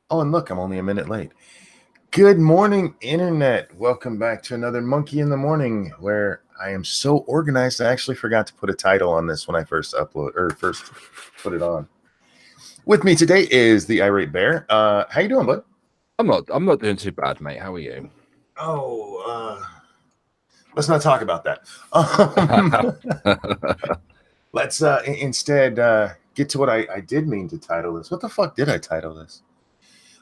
Oh, and look, I'm only a minute late. Good morning, Internet. Welcome back to another Monkey in the Morning, where I am so organized I actually forgot to put a title on this when I first put it on. With me today is the Irate Bear. How you doing, bud? I'm not doing too bad, mate. How are you? Let's not talk about that. Let's instead get to what I did mean to title this. What the fuck did I title this?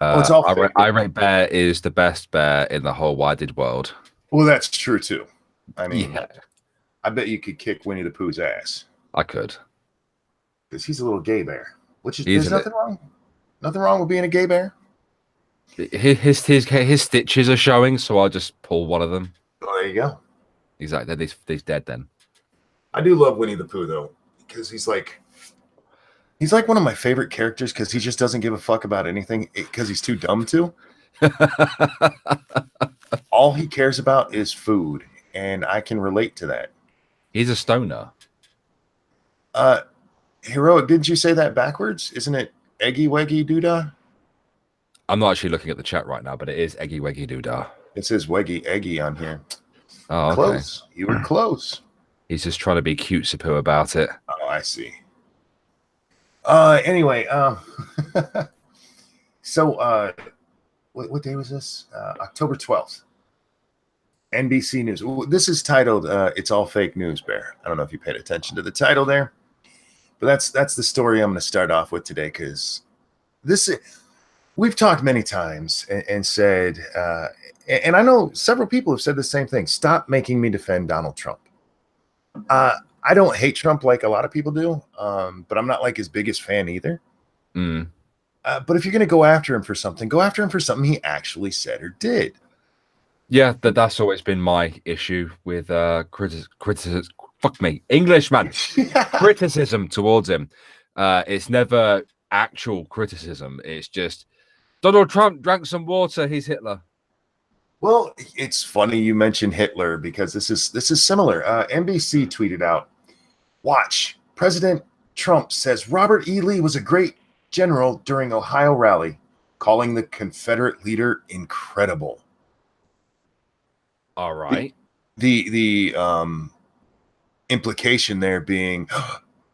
Oh, it's all fake. I rate bear is the best bear in the whole wide world. Well, that's true too. I mean, Yeah, I bet you could kick Winnie the Pooh's ass I could. because he's a little gay bear. Which is there's He's nothing wrong. Nothing wrong with being a gay bear. his stitches are showing, so I'll just pull one of them. Oh, there you go. Exactly. He's dead then. I do love Winnie the Pooh though, because he's like one of my favorite characters because he just doesn't give a fuck about anything because he's too dumb to. All he cares about is food, and I can relate to that. He's a stoner. Uh, Heroic, didn't you say that backwards? Isn't it Eggy Weggy Doodah? I'm not actually looking at the chat right now, but it is Eggy Weggy Doodah. It says Weggy Eggy on here. Oh, okay. Close. You were close. He's just trying to be cute poo about it. Oh, I see. Anyway, so what day was this? October 12th. NBC News. Ooh, this is titled "It's All Fake News." Bear. I don't know if you paid attention to the title there, but that's the story I'm going to start off with today because we've talked many times and said, and I know several people have said the same thing. Stop making me defend Donald Trump. I don't hate Trump like a lot of people do, but I'm not like his biggest fan either. Mm. But if you're going to go after him for something, go after him for something he actually said or did. Yeah, that's always been my issue with criticism. Fuck me, English man. Criticism towards him. It's never actual criticism. It's just Donald Trump drank some water. He's Hitler. Well, it's funny you mentioned Hitler because this is similar. NBC tweeted out, "Watch, President Trump says Robert E. Lee was a great general during Ohio rally, calling the Confederate leader incredible." All right. The implication there being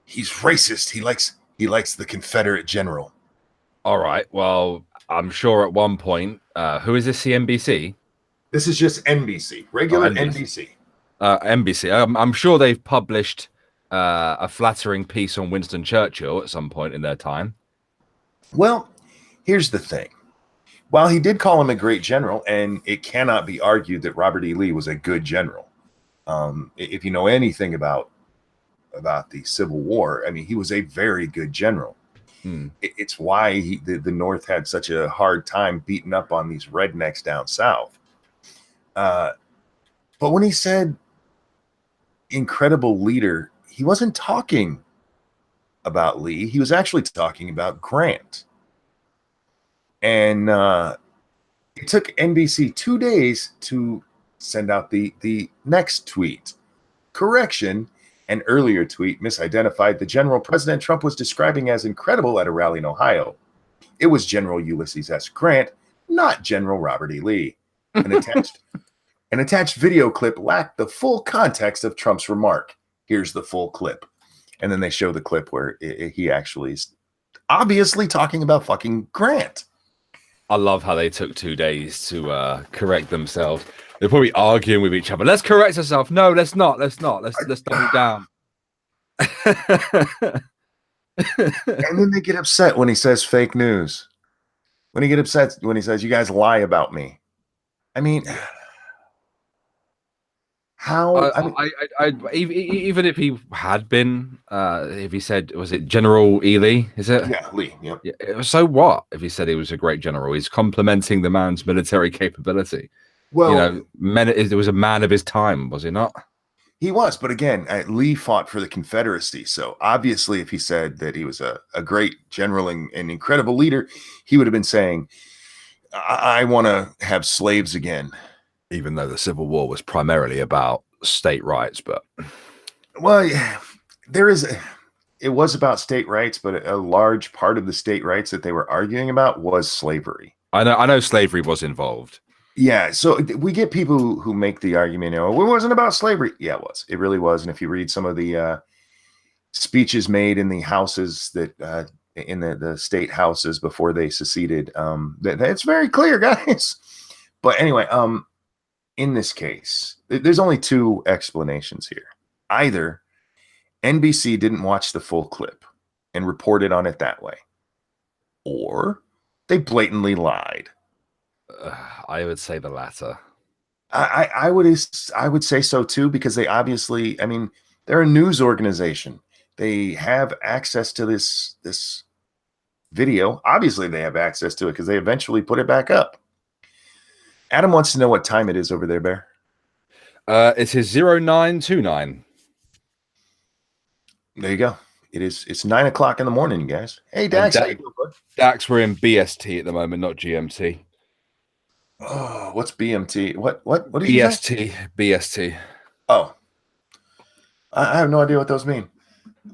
he's racist. He likes the Confederate general. All right. Well, I'm sure at one point, who is this? CNBC? This is just NBC, regular NBC. NBC. I'm sure they've published a flattering piece on Winston Churchill at some point in their time. Well, here's the thing. While he did call him a great general, and it cannot be argued that Robert E. Lee was a good general. If you know anything about the Civil War, I mean, he was a very good general. It's why the North had such a hard time beating up on these rednecks down south. But when he said incredible leader, he wasn't talking about Lee. He was actually talking about Grant. And it took NBC 2 days to send out the next tweet. Correction, an earlier tweet misidentified the general President Trump was describing as incredible at a rally in Ohio. It was General Ulysses S. Grant, not General Robert E. Lee. An attached video clip lacked the full context of Trump's remark. Here's the full clip. And then they show the clip where he actually is obviously talking about fucking Grant. I love how they took 2 days to correct themselves. They're probably arguing with each other. Let's correct ourselves. No, let's not. Let's double down. And then they get upset when he says fake news. When he get upset when he says you guys lie about me. I mean, how? Even if he had been, if he said, was it General Ely? Is it? Yeah, Lee. Yep. Yeah. So what if he said he was a great general? He's complimenting the man's military capability. Well, it was a man of his time, was he not? He was, but again, Lee fought for the Confederacy. So obviously, if he said that he was a great general and incredible leader, he would have been saying, I want to have slaves again. Even though the Civil War was primarily about state rights, but well, yeah, there is it was about state rights, but a large part of the state rights that they were arguing about was slavery. I know slavery was involved. Yeah, so we get people who make the argument, it wasn't about slavery. Yeah, it was. It really was. And if you read some of the speeches made in the houses that in the state houses before they seceded, that's very clear, guys. But anyway, in this case, there's only two explanations here. Either NBC didn't watch the full clip and reported on it that way, or they blatantly lied. I would say the latter. I would say so too, because they obviously, I mean, they're a news organization. They have access to this video. Obviously, they have access to it because they eventually put it back up. Adam wants to know what time it is over there, Bear. It is 0929. There you go. It's 9 o'clock in the morning, guys. Hey, Dax, how you doing, bud? Dax, we're in BST at the moment, not GMT. Oh, what's BMT? What did you say? BST. Oh, I have no idea what those mean.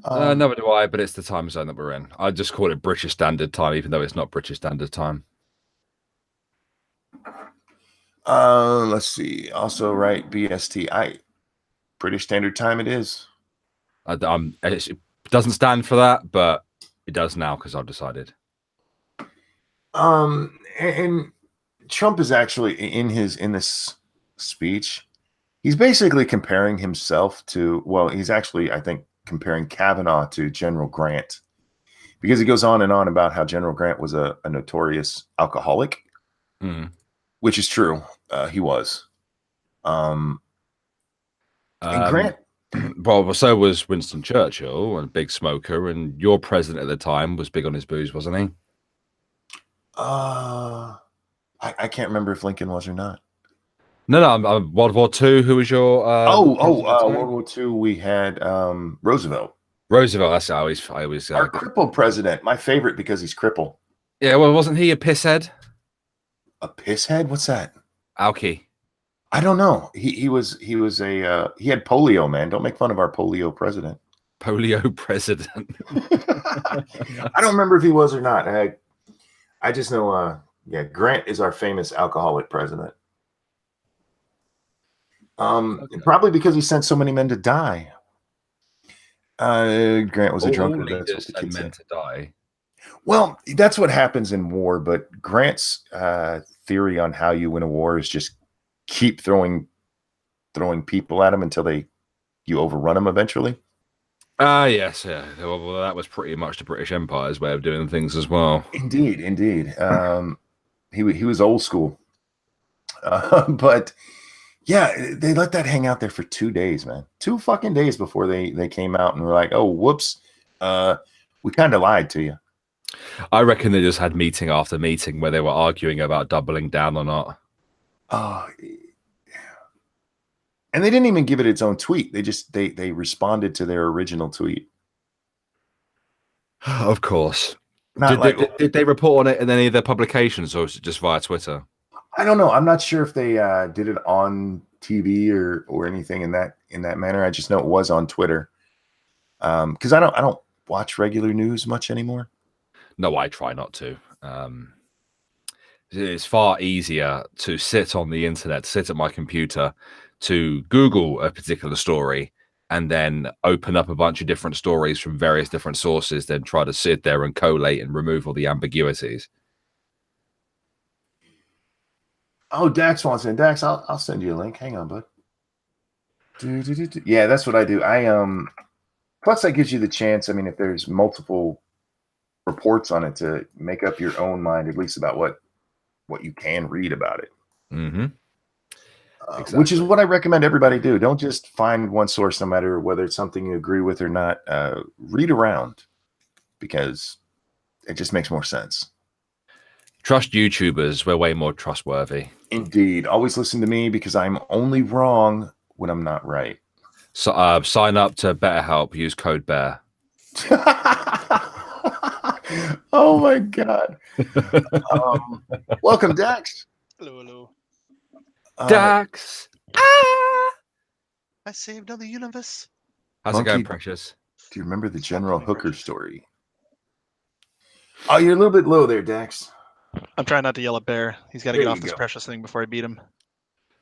Neither do I, but it's the time zone that we're in. I just call it British Standard Time, even though it's not British Standard Time. Let's see. Also, right, BST. British Standard Time it is. It doesn't stand for that, but it does now because I've decided. And Trump is actually in this speech. He's basically comparing himself to, well, he's actually, I think, comparing Kavanaugh to General Grant, because he goes on and on about how General Grant was a notorious alcoholic, which is true. He was. And Grant. Well, so was Winston Churchill, a big smoker, and your president at the time was big on his booze, wasn't he? I can't remember if Lincoln was or not. No, World War II. Who was your? World War II. We had Roosevelt. Roosevelt. That's how I always. Our crippled president, my favorite because he's crippled. Yeah, well, wasn't he a pisshead? A pisshead? What's that? Alky. I don't know. He was he had polio, man. Don't make fun of our polio president. Polio president. I don't remember if he was or not. I just know. Grant is our famous alcoholic president. Okay. Probably because he sent so many men to die. Grant was a drunkard. That's what men to die. Well, that's what happens in war. But Grant's theory on how you win a war is just keep throwing people at them until you overrun them eventually. Yes, yeah. Well, that was pretty much the British Empire's way of doing things as well. Indeed. He was old school, but yeah, they let that hang out there for 2 days, man. 2 fucking days before they came out and were like, "Oh, whoops, we kind of lied to you." I reckon they just had meeting after meeting where they were arguing about doubling down or not. Oh, and they didn't even give it its own tweet. They responded to their original tweet. Of course. Did they report on it in any of their publications, or was it just via Twitter? I don't know. I'm not sure if they did it on TV or anything in that manner. I just know it was on Twitter. Because I don't watch regular news much anymore. No, I try not to. It's far easier to sit on the internet, sit at my computer, to Google a particular story and then open up a bunch of different stories from various different sources, then try to sit there and collate and remove all the ambiguities. Oh, Dax wants in. Dax, I'll send you a link. Hang on, bud. Yeah, that's what I do. Plus that gives you the chance. I mean, if there's multiple reports on it, to make up your own mind, at least about what you can read about it. Mm-hmm. Exactly. Which is what I recommend everybody do. Don't just find one source, no matter whether it's something you agree with or not. Read around, because it just makes more sense. Trust YouTubers. We're way more trustworthy. Indeed. Always listen to me, because I'm only wrong when I'm not right. So sign up to BetterHelp. Use code BEAR. Oh my God. Welcome, Dax. Hello. Dax. I saved another universe. How's it going, Precious? Do you remember the General Hooker story? Oh, you're a little bit low there, Dax. I'm trying not to yell at Bear. He's got to There get off you this go. precious thing before I beat him.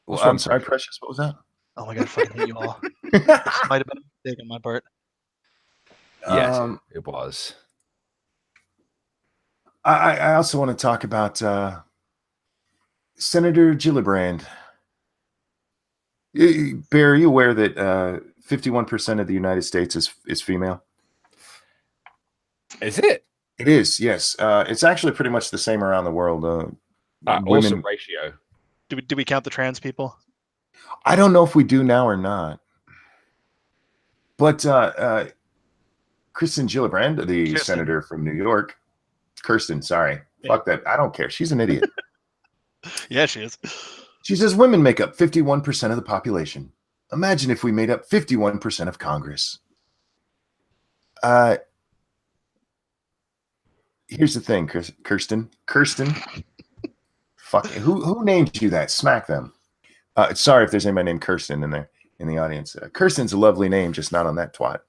Well, I'm sorry, Precious. What was that? Oh my god, I fucking hate you all. This might have been a mistake on my part. Yes, it was. I also want to talk about Senator Gillibrand. Bear, are you aware that 51% of the United States is female? Is it? It is, yes. It's actually pretty much the same around the world. Awesome ratio. Do we count the trans people? I don't know if we do now or not. But Kirsten Gillibrand, the senator from New York, Kirsten, sorry. Yeah. Fuck that. I don't care. She's an idiot. Yeah, she is. She says women make up 51% of the population. Imagine if we made up 51% of Congress. Here's the thing, Kirsten. Fuck. Who named you that? Smack them. Sorry if there's anybody named Kirsten in there in the audience. Kirsten's a lovely name, just not on that twat.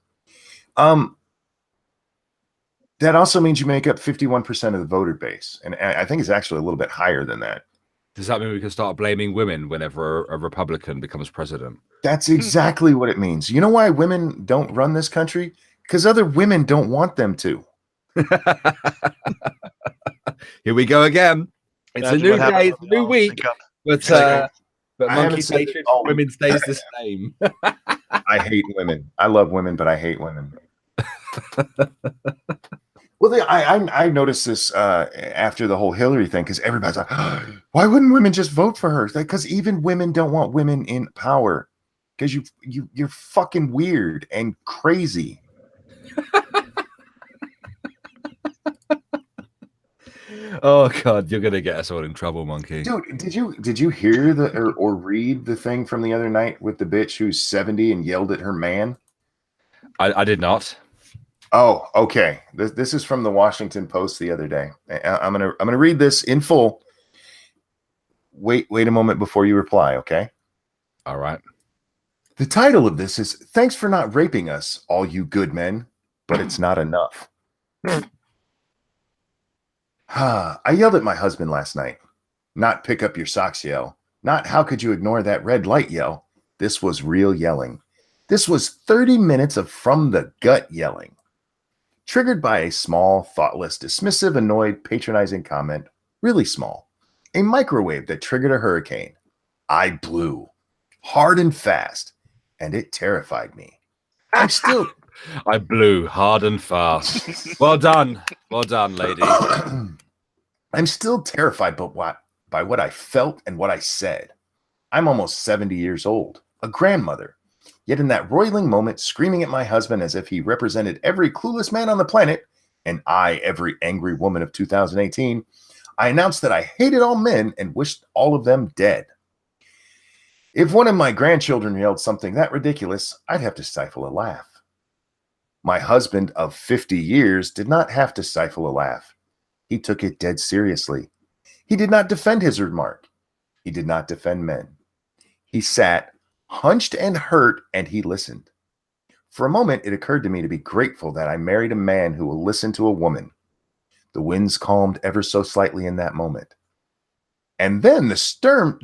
That also means you make up 51% of the voter base, and I think it's actually a little bit higher than that. Does that mean we can start blaming women whenever a Republican becomes president? That's exactly what it means. You know why women don't run this country? Because other women don't want them to. Here we go again. It's a new day, it's a new week. But monkey nation, women stays the same. I hate women. I love women, but I hate women. Well, I noticed this after the whole Hillary thing, because everybody's like, why wouldn't women just vote for her? Because even women don't want women in power, because you're fucking weird and crazy. Oh God, you're gonna get us all in trouble, monkey. Dude, did you hear or read the thing from the other night with the bitch who's 70 and yelled at her man? I did not. Oh, okay. This is from the Washington Post the other day. I'm gonna read this in full. Wait a moment before you reply, okay? All right. The title of this is "Thanks for not raping us, all you good men, but it's not enough." I yelled at my husband last night. Not pick up your socks yell. Not how could you ignore that red light yell. This was real yelling. This was 30 minutes of from the gut yelling. Triggered by a small, thoughtless, dismissive, annoyed, patronizing comment. Really small. A microwave that triggered a hurricane. I blew. Hard and fast. And it terrified me. I'm still... I blew hard and fast. Well done. Well done, lady. I'm still terrified by what I felt and what I said. I'm almost 70 years old. A grandmother. Yet in that roiling moment, screaming at my husband as if he represented every clueless man on the planet, and I, every angry woman of 2018, I announced that I hated all men and wished all of them dead. If one of my grandchildren yelled something that ridiculous, I'd have to stifle a laugh. My husband of 50 years did not have to stifle a laugh. He took it dead seriously. He did not defend his remark. He did not defend men. He sat, hunched and hurt, and he listened. For a moment, it occurred to me to be grateful that I married a man who will listen to a woman. The winds calmed ever so slightly in that moment. And then the storm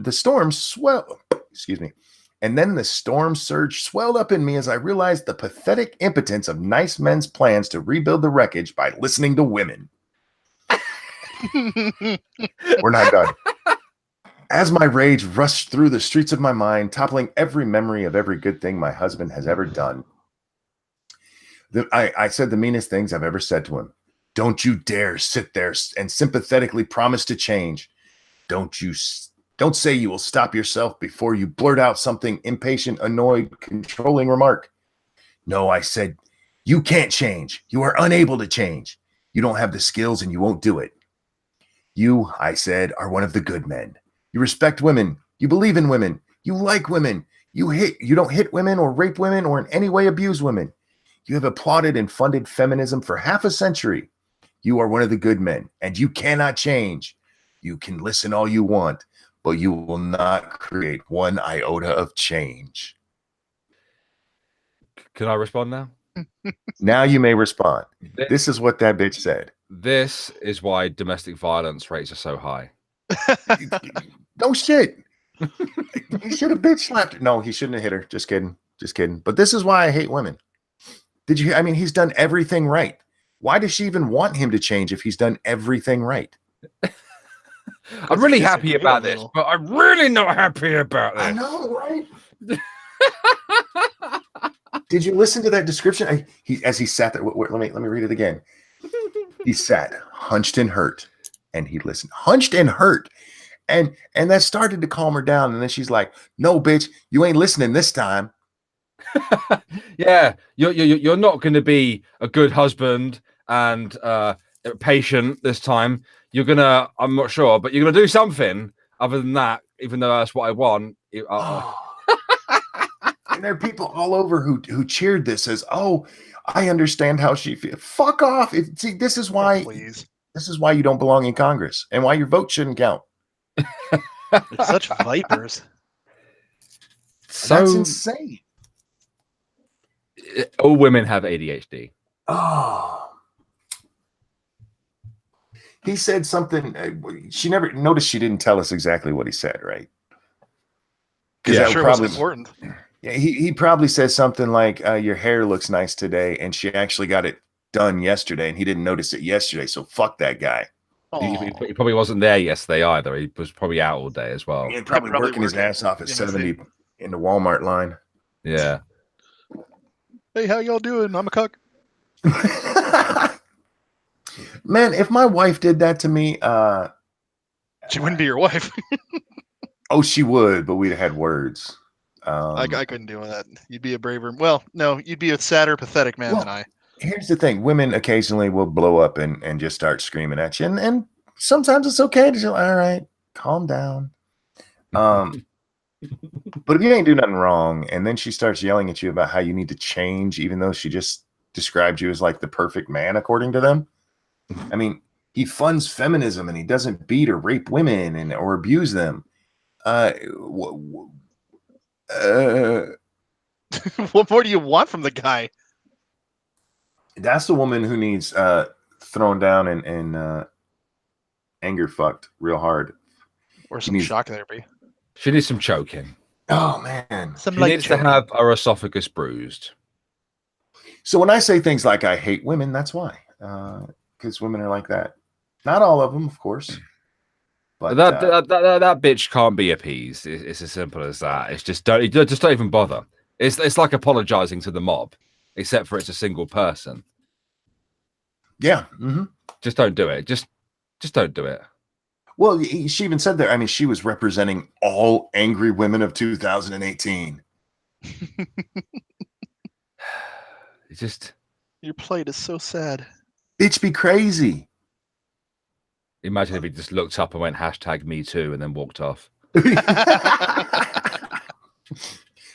surge swelled up in me as I realized the pathetic impotence of nice men's plans to rebuild the wreckage by listening to women. We're not done. As my rage rushed through the streets of my mind, toppling every memory of every good thing my husband has ever done, I said the meanest things I've ever said to him. Don't you dare sit there and sympathetically promise to change. Don't say you will stop yourself before you blurt out something impatient, annoyed, controlling remark. No, I said, you can't change. You are unable to change. You don't have the skills and you won't do it. You, I said, are one of the good men. You respect women. You believe in women. You like women. You don't hit women or rape women or in any way abuse women. You have applauded and funded feminism for half a century. You are one of the good men, and you cannot change. You can listen all you want, but you will not create one iota of change. Can I respond now? Now you may respond. This is what that bitch said. This is why domestic violence rates are so high. No shit. He should have bitch slapped her. No, he shouldn't have hit her. Just kidding. Just kidding. But this is why I hate women. Did you? I mean, he's done everything right. Why does she even want him to change if he's done everything right? I'm really happy about this, but I'm really not happy about this. I know, right? Did you listen to that description? As he sat there, let me read it again. He sat hunched and hurt, and he listened, hunched and hurt, and that started to calm her down. And then she's like, "No, bitch, you ain't listening this time." Yeah, you're not going to be a good husband and patient this time. You're gonna, I'm not sure, but you're gonna do something other than that. Even though that's what I want. And there are people all over who cheered this as, "Oh, I understand how she feels." Fuck off! See, this is why. Please. This is why you don't belong in Congress, and why your vote shouldn't count. They're such vipers. So That's insane. All women have ADHD. Oh. He said something. She never noticed. She didn't tell us exactly what he said, right? Yeah, sure, probably was important. Yeah, he probably said something like, "Your hair looks nice today," and she actually got it done yesterday, and he didn't notice it yesterday. So fuck that guy. He probably wasn't there yesterday either. He was probably out all day as well. He probably working his ass off at 70 in the Walmart line. Yeah. Hey, how y'all doing? I'm a cuck. Man, if my wife did that to me, she wouldn't be your wife. Oh, she would, but we'd have had words. I couldn't deal with that. You'd be a braver. Well, no, you'd be a sadder, pathetic man than I. Here's the thing: women occasionally will blow up and just start screaming at you, and sometimes it's okay to just, all right, calm down. But if you ain't do nothing wrong, and then she starts yelling at you about how you need to change, even though she just described you as like the perfect man according to them. I mean, he funds feminism and he doesn't beat or rape women or abuse them. What more do you want from the guy? That's the woman who needs thrown down and anger fucked real hard. Or some shock therapy. She needs some choking. Oh, man. She needs to have her esophagus bruised. So when I say things like I hate women, that's why. Because women are like that. Not all of them, of course. But that bitch can't be appeased. It's as simple as that. It's just don't even bother. It's like apologizing to the mob, except for it's a single person. Yeah. Mm-hmm. Just don't do it. Just don't do it. Well, she even said that. I mean, she was representing all angry women of 2018. It's just your plight is so sad. Bitch, be crazy. Imagine if he just looked up and went #MeToo and then walked off.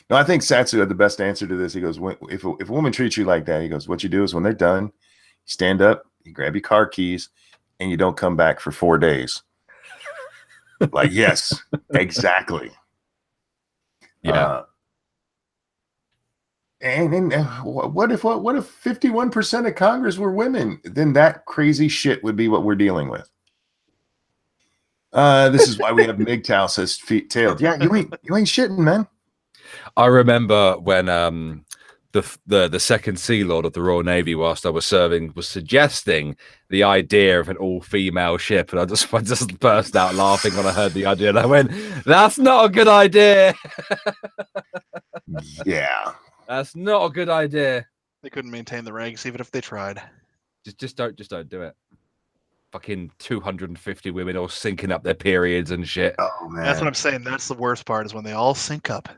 No, I think Satsu had the best answer to this. He goes, if a woman treats you like that, he goes, what you do is when they're done, you stand up, you grab your car keys, and you don't come back for 4 days. Like, yes, exactly. Yeah. And what if 51% of Congress were women? Then that crazy shit would be what we're dealing with. This is why we have MGTOW says feet-tailed. Yeah, you ain't shitting, man. I remember when the second Sea Lord of the Royal Navy, whilst I was serving, was suggesting the idea of an all-female ship, and I just burst out laughing when I heard the idea, and I went, "That's not a good idea." Yeah, that's not a good idea. They couldn't maintain the ranks even if they tried. Just don't do it. Fucking 250 women all syncing up their periods and shit. Oh man, that's what I'm saying. That's the worst part, is when they all sync up.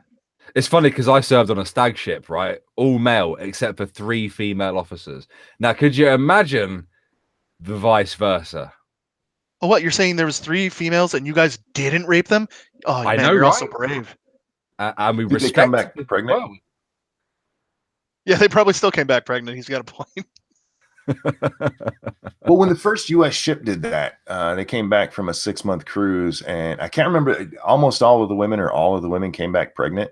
It's funny because I served on a stag ship, right? All male except for 3 female officers. Now, could you imagine the vice versa? Oh, what? You're saying there was 3 females and you guys didn't rape them? Oh, I man, know, you're right? also brave. And we Did respect. they come back pregnant? Well. Yeah, they probably still came back pregnant. He's got a point. Well, when the first U.S. ship did that, they came back from a 6-month cruise, and I can't remember. Almost all of the women or all of the women came back pregnant.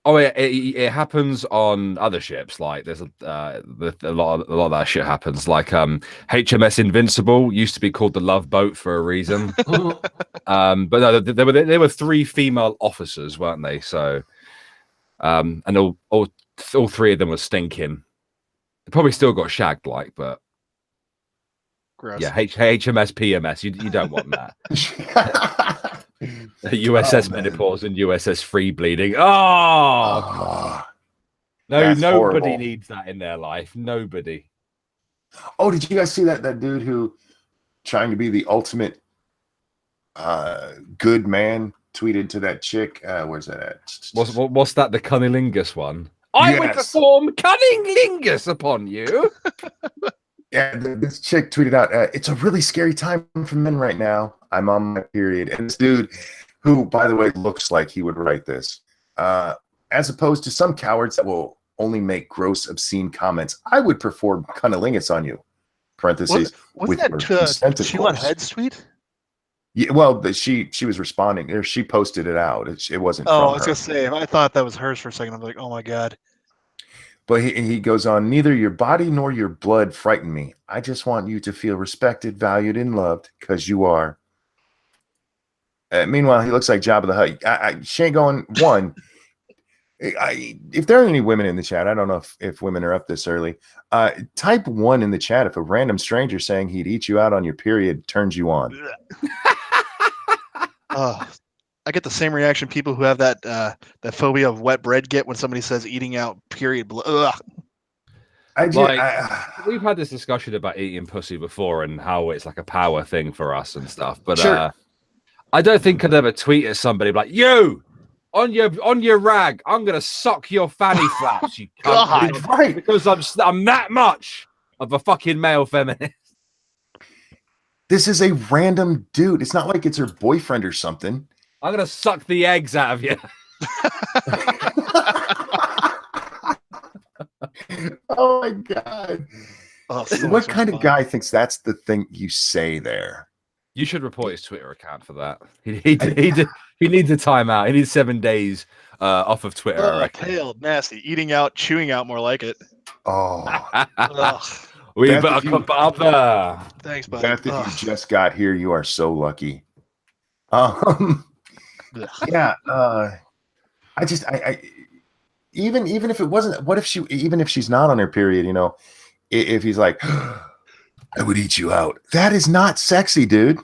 Oh, it happens on other ships. Like there's a lot of that shit happens. Like HMS Invincible used to be called the Love Boat for a reason. But no, there were 3 female officers, weren't they? So, and all 3 of them were stinking. They probably still got shagged, like, but Gross. yeah, HMS PMS. You don't want that. USS Menopause and USS Free Bleeding. Oh, no, nobody horrible. needs that in their life. Nobody. Oh, did you guys see that dude who trying to be the ultimate good man tweeted to that chick? Where's that at? What's that? The cunnilingus one? I would perform cunnilingus upon you. Yeah, this chick tweeted out, it's a really scary time for men right now. I'm on my period. And this dude, who, by the way, looks like he would write this, as opposed to some cowards that will only make gross, obscene comments, I would perform cunnilingus on you. Parentheses. Wasn't that She Want Heads tweet? Yeah, well, she was responding, or she posted it out. It wasn't. Oh, from I was gonna say, I thought that was hers for a second. I'm like, oh my god. But he goes on, neither your body nor your blood frighten me. I just want you to feel respected, valued, and loved, because you are. Meanwhile, he looks like Jabba the Hutt. She ain't going one. If there are any women in the chat, I don't know if women are up this early. Type 1 in the chat if a random stranger saying he'd eat you out on your period turns you on. I get the same reaction people who have that phobia of wet bread get when somebody says eating out period. We've had this discussion about eating pussy before and how it's like a power thing for us and stuff. But sure. I don't think I'd ever tweet at somebody like, you on your rag, I'm gonna suck your fanny flaps, you cunt. Right. Because I'm that much of a fucking male feminist. This is a random dude. It's not like it's her boyfriend or something. I'm gonna suck the eggs out of you. Oh my god! What kind of guy thinks that's the thing you say there? You should report his Twitter account for that. He needs a timeout. He needs 7 days off of Twitter. Pale, nasty, eating out, chewing out, more like it. Oh, we better come up there. Thanks, buddy. Beth, if you just got here, you are so lucky. Yeah, I even if it wasn't, what if even if she's not on her period, you know, if he's like, I would eat you out. That is not sexy, dude.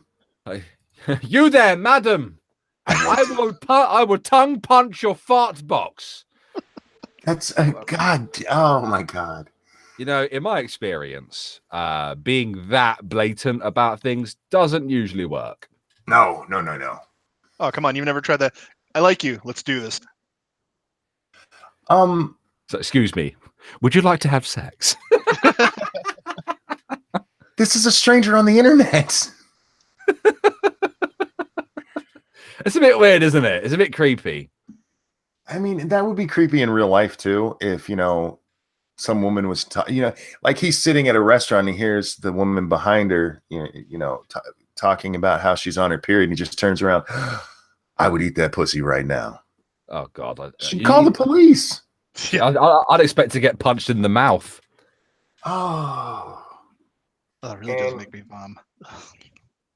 You there, madam? I will tongue punch your fart box. That's God. Oh my God. You know, in my experience, being that blatant about things doesn't usually work. No. Oh, come on. You've never tried that. I like you. Let's do this. So, excuse me. Would you like to have sex? This is a stranger on the internet. It's a bit weird, isn't it? It's a bit creepy. I mean, that would be creepy in real life too. If, you know, some woman was, like he's sitting at a restaurant and he hears the woman behind her, talking about how she's on her period, and he just turns around. I would eat that pussy right now. Oh God! She'd call the police. I'd expect to get punched in the mouth. Oh, it really does make me vom.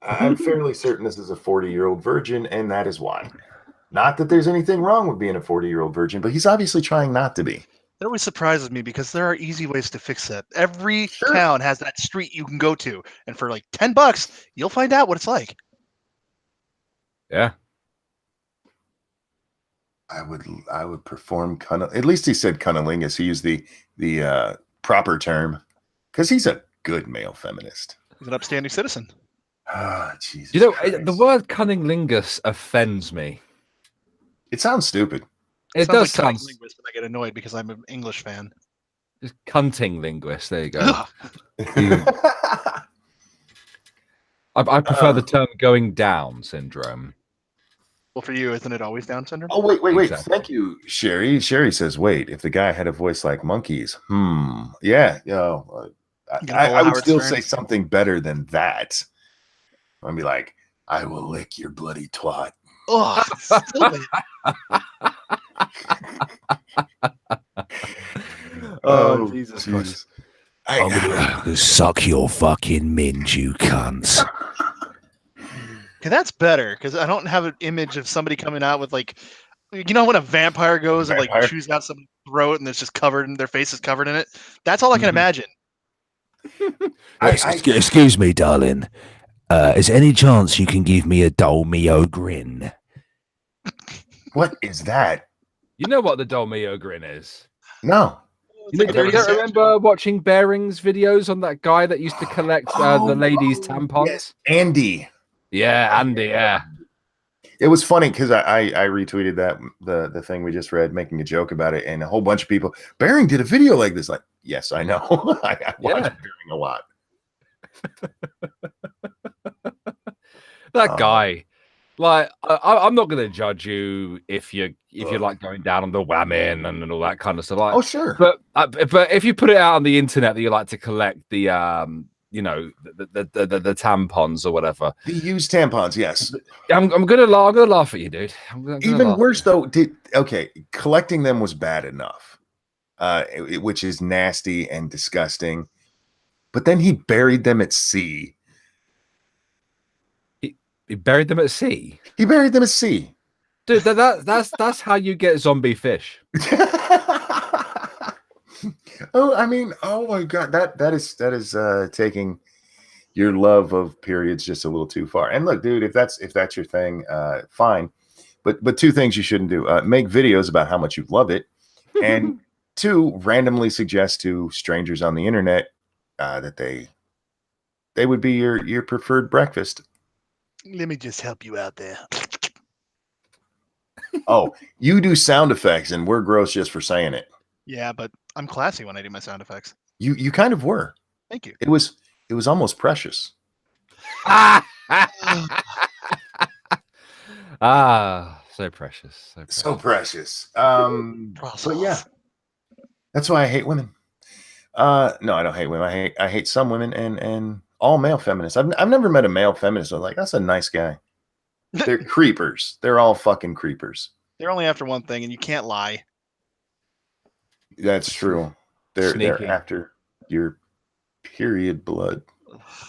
I'm fairly certain this is a 40-year-old virgin, and that is why. Not that there's anything wrong with being a 40-year-old virgin, but he's obviously trying not to be. It always surprises me because there are easy ways to fix that. Every town has that street you can go to, and for like $10, you'll find out what it's like. Yeah. I would perform at least he said cunnilingus. He used the proper term because he's a good male feminist. He's an upstanding citizen. Ah, Jesus. The word cunnilingus offends me. It sounds stupid. It does like sound. Linguist, and I get annoyed because I'm an English fan. Just cunting linguist. There you go. I prefer the term going down syndrome. Well, for you, isn't it always Down syndrome? Oh, wait. Exactly. Thank you, Sherry. Sherry says, wait, if the guy had a voice like monkeys, yeah, I would still say something better than that. I'd be like, I will lick your bloody twat. Oh, Oh, Jesus Christ. Jesus. I'm gonna suck your fucking minge, you cunts. Okay, that's better because I don't have an image of somebody coming out with like, you know, when a vampire goes and like Vampire? chews out somebody's throat and it's just covered and their face is covered in it. That's all I can Mhm. imagine. Excuse me, darling. Is there any chance you can give me a Dolmio grin? What is that? You know what the Dolmio grin is? No. It's You like a don't reception. remember watching Bearings videos on that guy that used to collect the ladies' tampons? Yes. Andy. Yeah, Andy, yeah. It was funny because I retweeted that the thing we just read, making a joke about it, and a whole bunch of people. Bering did a video like this. Like, yes, I know. I watch Bering a lot. That guy. Like, I'm not going to judge you if you like going down on the whamming and all that kind of stuff. Like, Oh, sure. but if you put it out on the internet that you like to collect the you know, the tampons or whatever, The used tampons, yes. I'm gonna laugh at you, dude. Even worse though, collecting them was bad enough, which is nasty and disgusting. But then he buried them at sea. He buried them at sea. He buried them at sea. Dude, that's how you get zombie fish. Oh, I mean, oh my God, that is taking your love of periods just a little too far. And look, dude, if that's your thing, fine. But two things you shouldn't do: make videos about how much you love it, and two, randomly suggest to strangers on the internet that they would be your preferred breakfast. Let me just help you out there. Oh, you do sound effects, and we're gross just for saying it. Yeah, but I'm classy when I do my sound effects. You kind of were. Thank you. It was almost precious. So precious. So precious. But yeah, that's why I hate women. No, I don't hate women. I hate some women and all male feminists. I've never met a male feminist. I'm like, that's a nice guy. They're creepers. They're all fucking creepers. They're only after one thing, and you can't lie. That's true. They're Sneaky. after your period blood.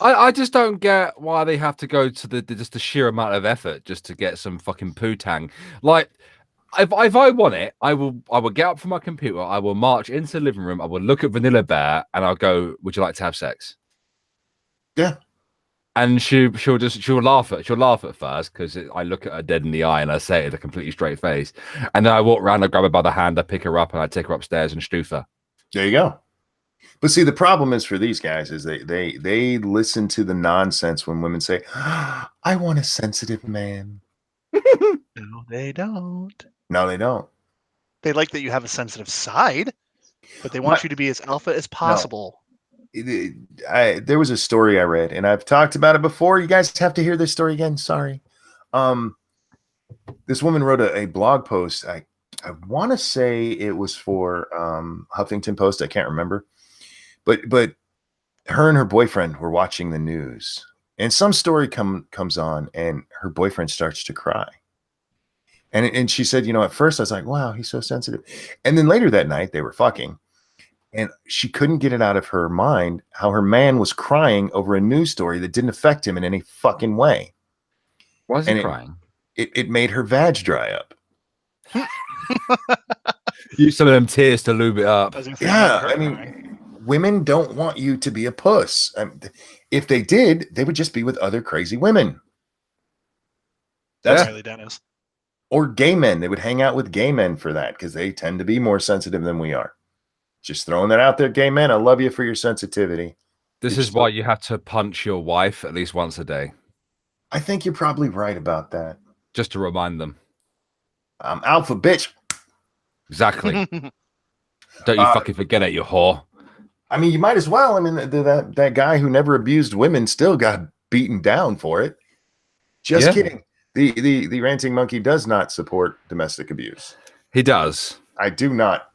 I just don't get why they have to go to the sheer amount of effort just to get some fucking poo-tang. Like, if I want it, I will get up from my computer, I will march into the living room, I will look at Vanilla Bear, and I'll go, "Would you like to have sex?" Yeah. And she'll laugh at first because I look at her dead in the eye and I say it with a completely straight face, and then I walk around, I grab her by the hand, I pick her up, and I take her upstairs and stoof her. There you go. But see, the problem is for these guys is they listen to the nonsense when women say, "I want a sensitive man." No, they don't. No, they don't. They like that you have a sensitive side, but they want you to be as alpha as possible. There was a story I read, and I've talked about it before. You guys have to hear this story again. Sorry. This woman wrote a blog post. I want to say it was for Huffington Post. I can't remember, but her and her boyfriend were watching the news, and some story comes on, and her boyfriend starts to cry. And she said, you know, at first I was like, wow, he's so sensitive, and then later that night they were fucking. And she couldn't get it out of her mind how her man was crying over a news story that didn't affect him in any fucking way. Why is he crying? It made her vag dry up. Use some of them tears to lube it up. Yeah, I mean, women don't want you to be a puss. If they did, they would just be with other crazy women. That's Riley Dennis. Or gay men. They would hang out with gay men for that because they tend to be more sensitive than we are. Just throwing that out there, gay men. I love you for your sensitivity. This is why you have to punch your wife at least once a day. I think you're probably right about that. Just to remind them. I'm alpha, bitch. Exactly. Don't you fucking forget it, you whore. I mean, you might as well. I mean, that guy who never abused women still got beaten down for it. Just kidding. The ranting monkey does not support domestic abuse. He does. I do not.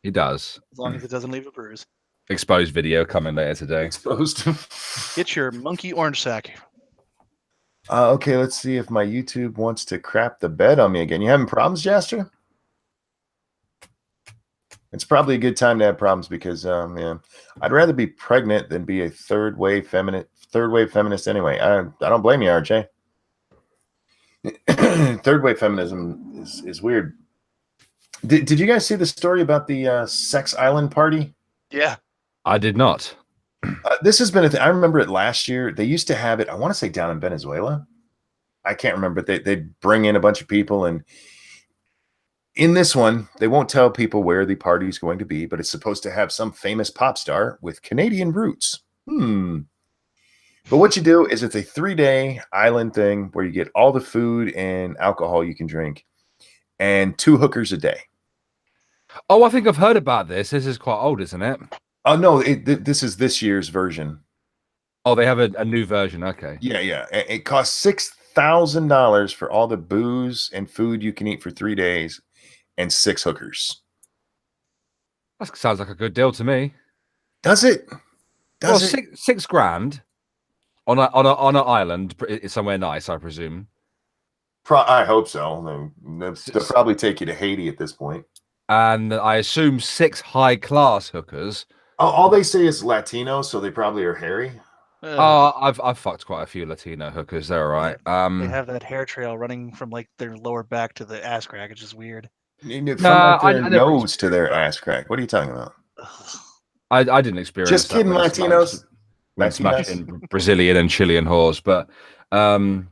He does. As long as it doesn't leave a bruise. Exposed video coming later today. Exposed. Get your monkey orange sack. Okay, let's see if my YouTube wants to crap the bed on me again. You having problems, Jaster? It's probably a good time to have problems because, yeah, I'd rather be pregnant than be a third wave feminist anyway. I don't blame you, RJ. Third wave feminism is weird. Did you guys see the story about the sex island party? Yeah. I did not. This has been a thing. I remember it last year. They used to have it, I want to say down in Venezuela. I can't remember, but they bring in a bunch of people, and in this one, they won't tell people where the party is going to be, but it's supposed to have some famous pop star with Canadian roots. But what you do is it's a 3-day island thing where you get all the food and alcohol you can drink and 2 hookers a day. Oh, I think I've heard about this. This is quite old, isn't it? Oh, no, this is this year's version. Oh, they have a new version. Okay. Yeah. It costs $6,000 for all the booze and food you can eat for 3 days and 6 hookers. That sounds like a good deal to me. Does it? Well, six grand on an island somewhere nice, I presume. I hope so. They'll probably take you to Haiti at this point. And I assume 6 high-class hookers. Oh, all they say is Latino, so they probably are hairy. I've fucked quite a few Latino hookers. They're all right. They have that hair trail running from like their lower back to the ass crack. It's just weird. From their nose to their ass crack. What are you talking about? I didn't experience. Just kidding, Latinos. When smashing Brazilian and Chilean whores, but and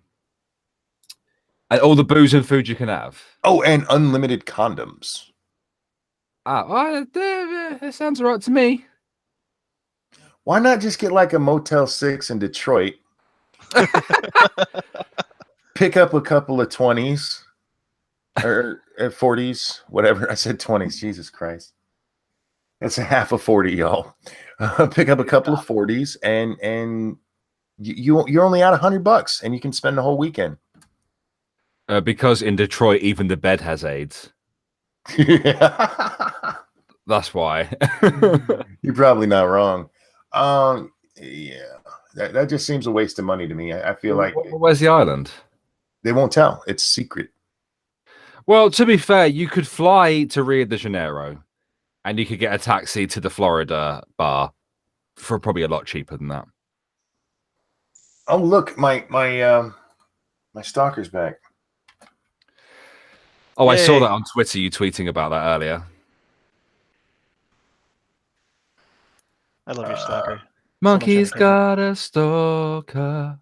all the booze and food you can have. Oh, and unlimited condoms. That sounds all right to me. Why not just get like a Motel 6 in Detroit? Pick up a couple of 20s or 40s, whatever. I said 20s. Jesus Christ. That's a half of 40, y'all. Pick up a couple of 40s and you're only out $100 and you can spend the whole weekend. Because in Detroit, even the bed has AIDS. That's why. You're probably not wrong. Yeah, that just seems a waste of money to me. I feel like where's the island? They won't tell. It's secret. Well, to be fair, you could fly to Rio de Janeiro, and you could get a taxi to the Florida bar for probably a lot cheaper than that. Oh, look, my stalker's back. Oh, I saw that on Twitter. You tweeting about that earlier. I love your stalker. Monkey's got a stalker.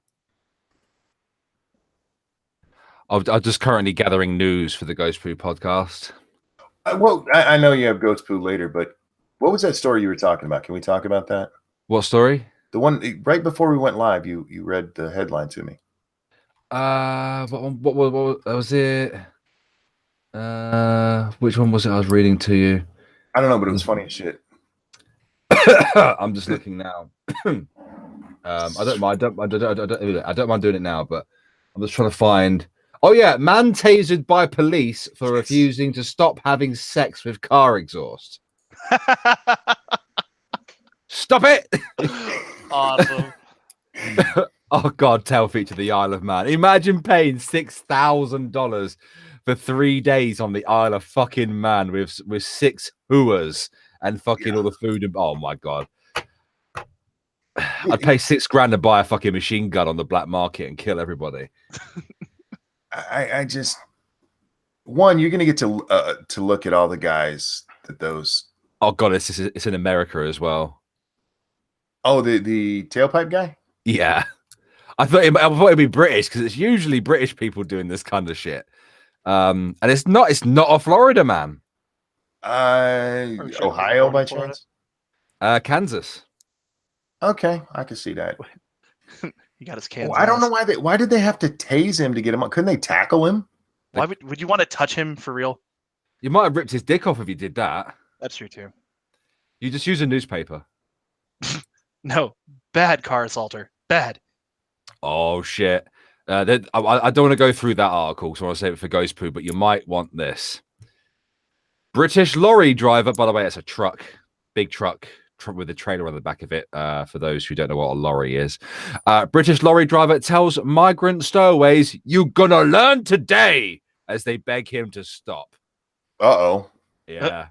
I'm just currently gathering news for the Ghost Poo podcast. Well, I know you have Ghost Poo later, but what was that story you were talking about? Can we talk about that? What story? The one right before we went live. You read the headline to me. What was it? Which one was it I was reading to you? I don't know, but it was funny as shit. I'm just looking now. I don't mind doing it now, but I'm just trying to find. Oh yeah, man tasered by police for refusing to stop having sex with car exhaust. Stop it! Awesome. Oh God, tell feature the Isle of Man. Imagine paying $6,000 for 3 days on the Isle of fucking Man with 6 hooers and fucking all the food and oh my God. I'd pay $6,000 to buy a fucking machine gun on the black market and kill everybody. I just you're gonna get to look at all the guys that those. Oh God, it's in America as well. Oh, the tailpipe guy. Yeah, I thought it'd be British because it's usually British people doing this kind of shit. And it's not a Florida man. Ohio by chance? Kansas. Okay, I can see that. He got his Kansas. Well, I don't know why did they have to tase him to get him up? Couldn't they tackle him? Why would you want to touch him for real? You might have ripped his dick off if you did that. That's true too. You just use a newspaper. No, bad car assaulter. Bad. Oh shit. I don't want to go through that article, so I want to save it for Ghost Poo, but you might want this. British lorry driver, by the way, it's a truck, big truck with a trailer on the back of it, for those who don't know what a lorry is. British lorry driver tells migrant stowaways, "You're gonna learn today," as they beg him to stop. Uh-oh. Yeah.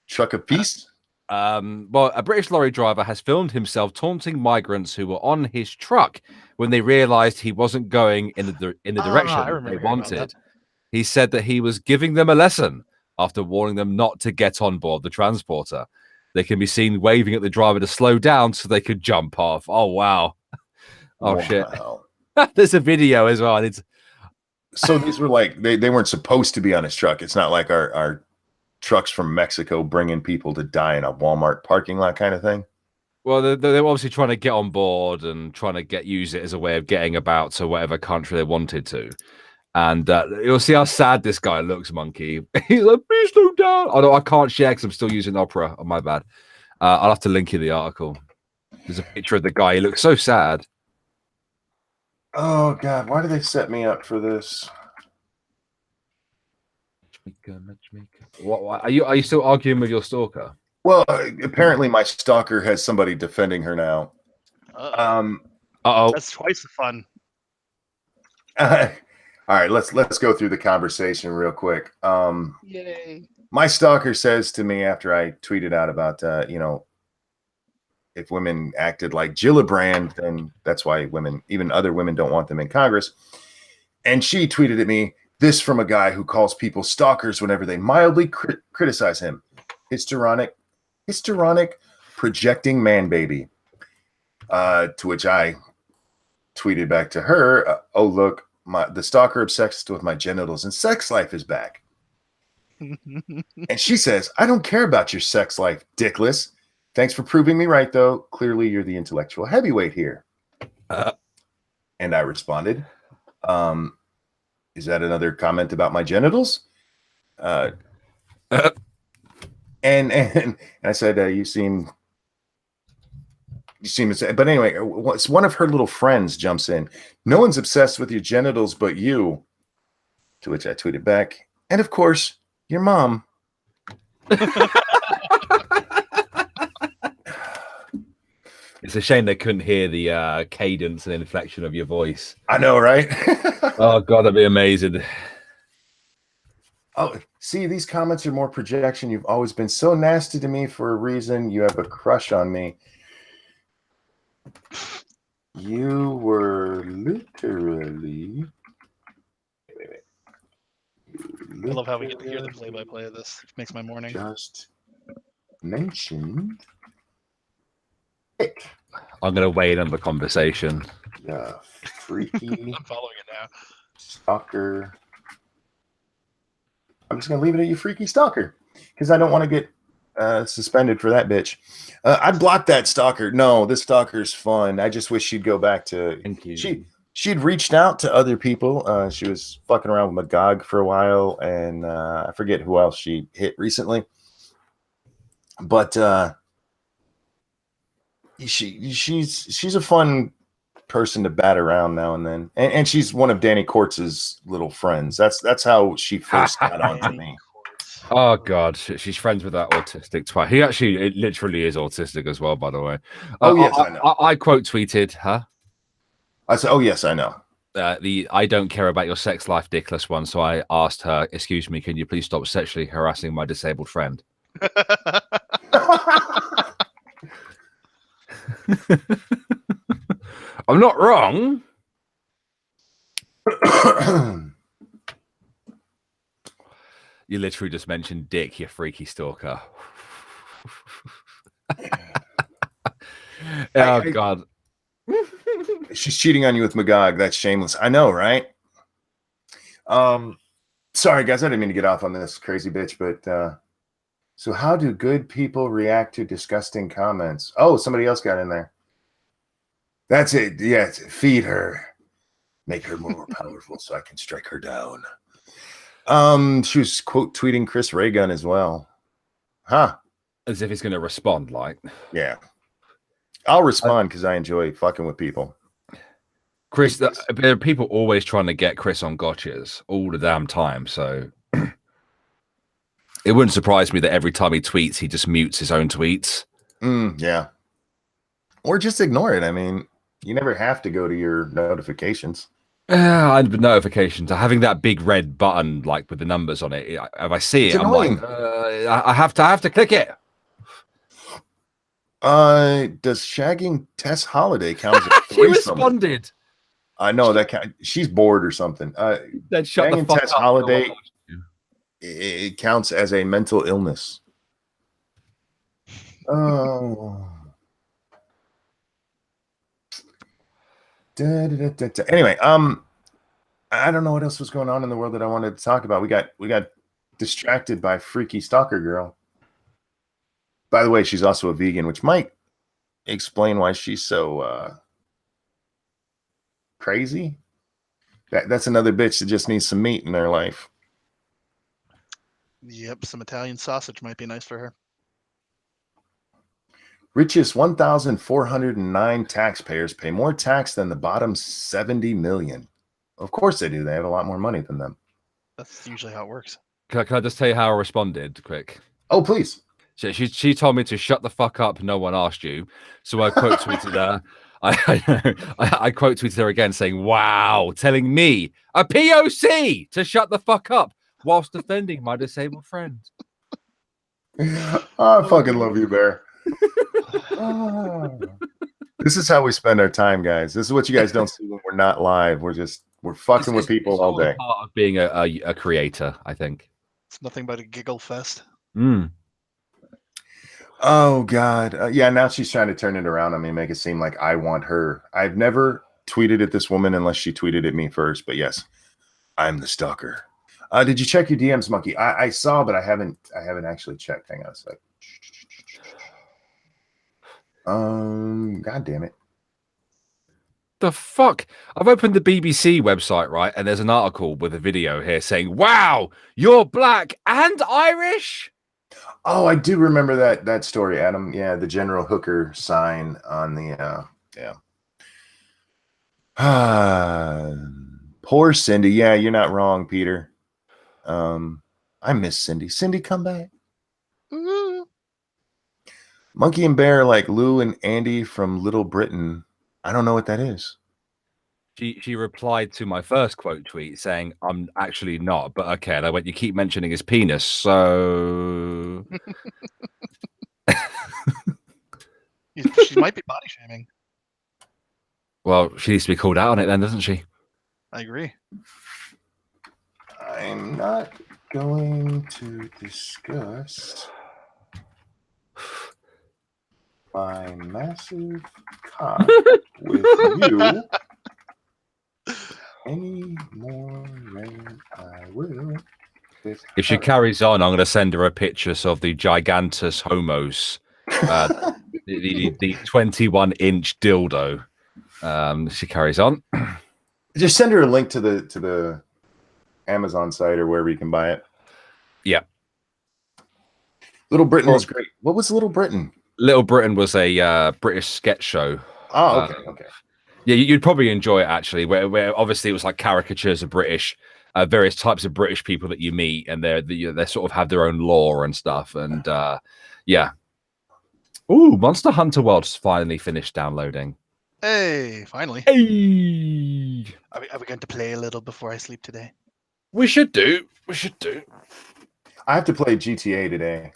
Truck of peace? Well, a British lorry driver has filmed himself taunting migrants who were on his truck when they realized he wasn't going in the direction I they remember hearing about that. wanted. He said that he was giving them a lesson after warning them not to get on board the transporter. They can be seen waving at the driver to slow down so they could jump off. Oh, wow. Oh, shit. There's a video as well. So these were like, they weren't supposed to be on his truck. It's not like our trucks from Mexico bringing people to die in a Walmart parking lot kind of thing. Well, they're obviously trying to get on board and trying to use it as a way of getting about to whatever country they wanted to. And you'll see how sad this guy looks, Monkey. He's like, please slow down. Oh, no, I can't share because I'm still using Opera. Oh, my bad. I'll have to link you the article. There's a picture of the guy. He looks so sad. Oh, God. Why do they set me up for this? Matchmaker. What, are you still arguing with your stalker? Well, apparently my stalker has somebody defending her now. Uh-oh. That's twice the fun. All right, let's go through the conversation real quick. Yay. My stalker says to me after I tweeted out about if women acted like Gillibrand, then that's why even other women don't want them in Congress. And she tweeted at me, this from a guy who calls people stalkers whenever they mildly criticize him. Histrionic, projecting man baby. To which I tweeted back to her, oh, look, the stalker obsessed with my genitals and sex life is back. And she says, I don't care about your sex life, dickless. Thanks for proving me right, though. Clearly, you're the intellectual heavyweight here. And I responded, is that another comment about my genitals? And I said, you seem, but anyway, one of her little friends jumps in. No one's obsessed with your genitals but you. To which I tweeted back, and of course, your mom. It's a shame they couldn't hear the cadence and inflection of your voice. I know, right? Oh, God, that'd be amazing. Oh, see, these comments are more projection. You've always been so nasty to me for a reason. You have a crush on me. You were literally... I love how we get to hear the play-by-play of this. It makes my morning. Just mentioned it. I'm going to weigh in on the conversation. The freaky I'm following it now. stalker. I'm just going to leave it at you, freaky stalker, because I don't want to get suspended for that bitch. I'd block that stalker. No, this stalker's fun. I just wish she'd go back to... Thank you. She'd reached out to other people. She was fucking around with Magog for a while, and I forget who else she hit recently. But she's a fun person to bat around now and then, and she's one of Danny Quartz's little friends. That's how she first got onto me. Oh God, she's friends with that autistic twat. He actually, it literally is autistic as well, by the way. Oh yes, I know. I quote tweeted her. I said, "Oh yes, I know." I don't care about your sex life, dickless one. So I asked her, "Excuse me, can you please stop sexually harassing my disabled friend?" I'm not wrong. You literally just mentioned dick, you freaky stalker. Oh God. She's cheating on you with Magog. That's shameless. I know, right? Sorry guys, I didn't mean to get off on this crazy bitch, but so how do good people react to disgusting comments? Oh, somebody else got in there. That's it. Yes, feed her. Make her more powerful so I can strike her down. She was quote tweeting Chris Ray Gun as well. Huh. As if he's gonna respond, like. Yeah. I'll respond because I enjoy fucking with people. Chris, there are people always trying to get Chris on gotchas all the damn time, so it wouldn't surprise me that every time he tweets, he just mutes his own tweets. Yeah. Or just ignore it. I mean, you never have to go to your notifications. And the notifications, having that big red button like with the numbers on it. If I see It's it, annoying. I'm like, I have to click it. Does shagging Tess Holiday count as a She threesome? responded. I know that she's bored or something. Then shut the shagging fuck Tess up. Holiday, it counts as a mental illness. Oh. Anyway, I don't know what else was going on in the world that I wanted to talk about. We got distracted by freaky stalker girl. By the way, she's also a vegan, which might explain why she's so crazy. That's another bitch that just needs some meat in their life. Yep, some Italian sausage might be nice for her. Richest 1,409 taxpayers pay more tax than the bottom 70 million. Of course they do. They have a lot more money than them. That's usually how it works. Can I just tell you how I responded quick? Oh, please. She told me to shut the fuck up. No one asked you. So I quote tweeted her. I quote tweeted her again saying, "Wow, telling me a POC to shut the fuck up whilst defending my disabled friend." I fucking love you, Bear. This is how we spend our time, guys. This is what you guys don't see when we're not live. We're fucking with people all day. Part of being a creator, I think. It's nothing but a giggle fest. Oh God, yeah. Now she's trying to turn it around on me, make it seem like I want her. I've never tweeted at this woman unless she tweeted at me first. But yes, I'm the stalker. Did you check your DMs, Monkey? I saw, but I haven't actually checked. Hang on a sec. God damn it. The fuck? I've opened the BBC website, right? And there's an article with a video here saying, "Wow, you're black and Irish." Oh, I do remember that story, Adam. Yeah, the General Hooker sign on the poor Cindy. Yeah, you're not wrong, Peter. I miss Cindy. Cindy, come back. Monkey and Bear like Lou and Andy from Little Britain. I don't know what that is. She replied to my first quote tweet saying, "I'm actually not, but okay." And I went, "You keep mentioning his penis, so." She might be body shaming. Well, she needs to be called out on it then, doesn't she? I agree. I'm not going to discuss my massive cock with you any more than I will. If she carries on, I'm going to send her a picture of the gigantus homos, the 21-inch dildo. She carries on. Just send her a link to the Amazon site or wherever you can buy it. Yeah. Little Britain was great. What was Little Britain? Little Britain was a British sketch show. Oh, okay, okay. Yeah, you'd probably enjoy it actually. Where obviously it was like caricatures of British, various types of British people that you meet, and they sort of have their own lore and stuff. And yeah. Ooh, Monster Hunter World's finally finished downloading. Hey, finally. Hey. Are we going to play a little before I sleep today? We should do. We should do. I have to play GTA today.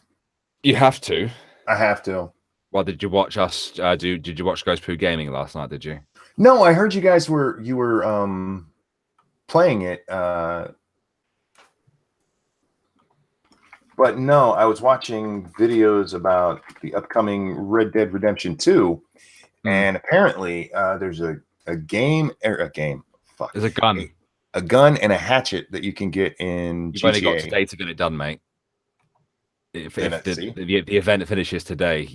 You have to. I have to. Well, did you watch us? Did you watch Ghost Poo Gaming last night? Did you? No, I heard you guys were playing it. But no, I was watching videos about the upcoming Red Dead Redemption 2, and apparently there's a game. Fuck. There's a gun. A gun and a hatchet that you can get in You've GTA. only got today to get it done, mate. If the event finishes today,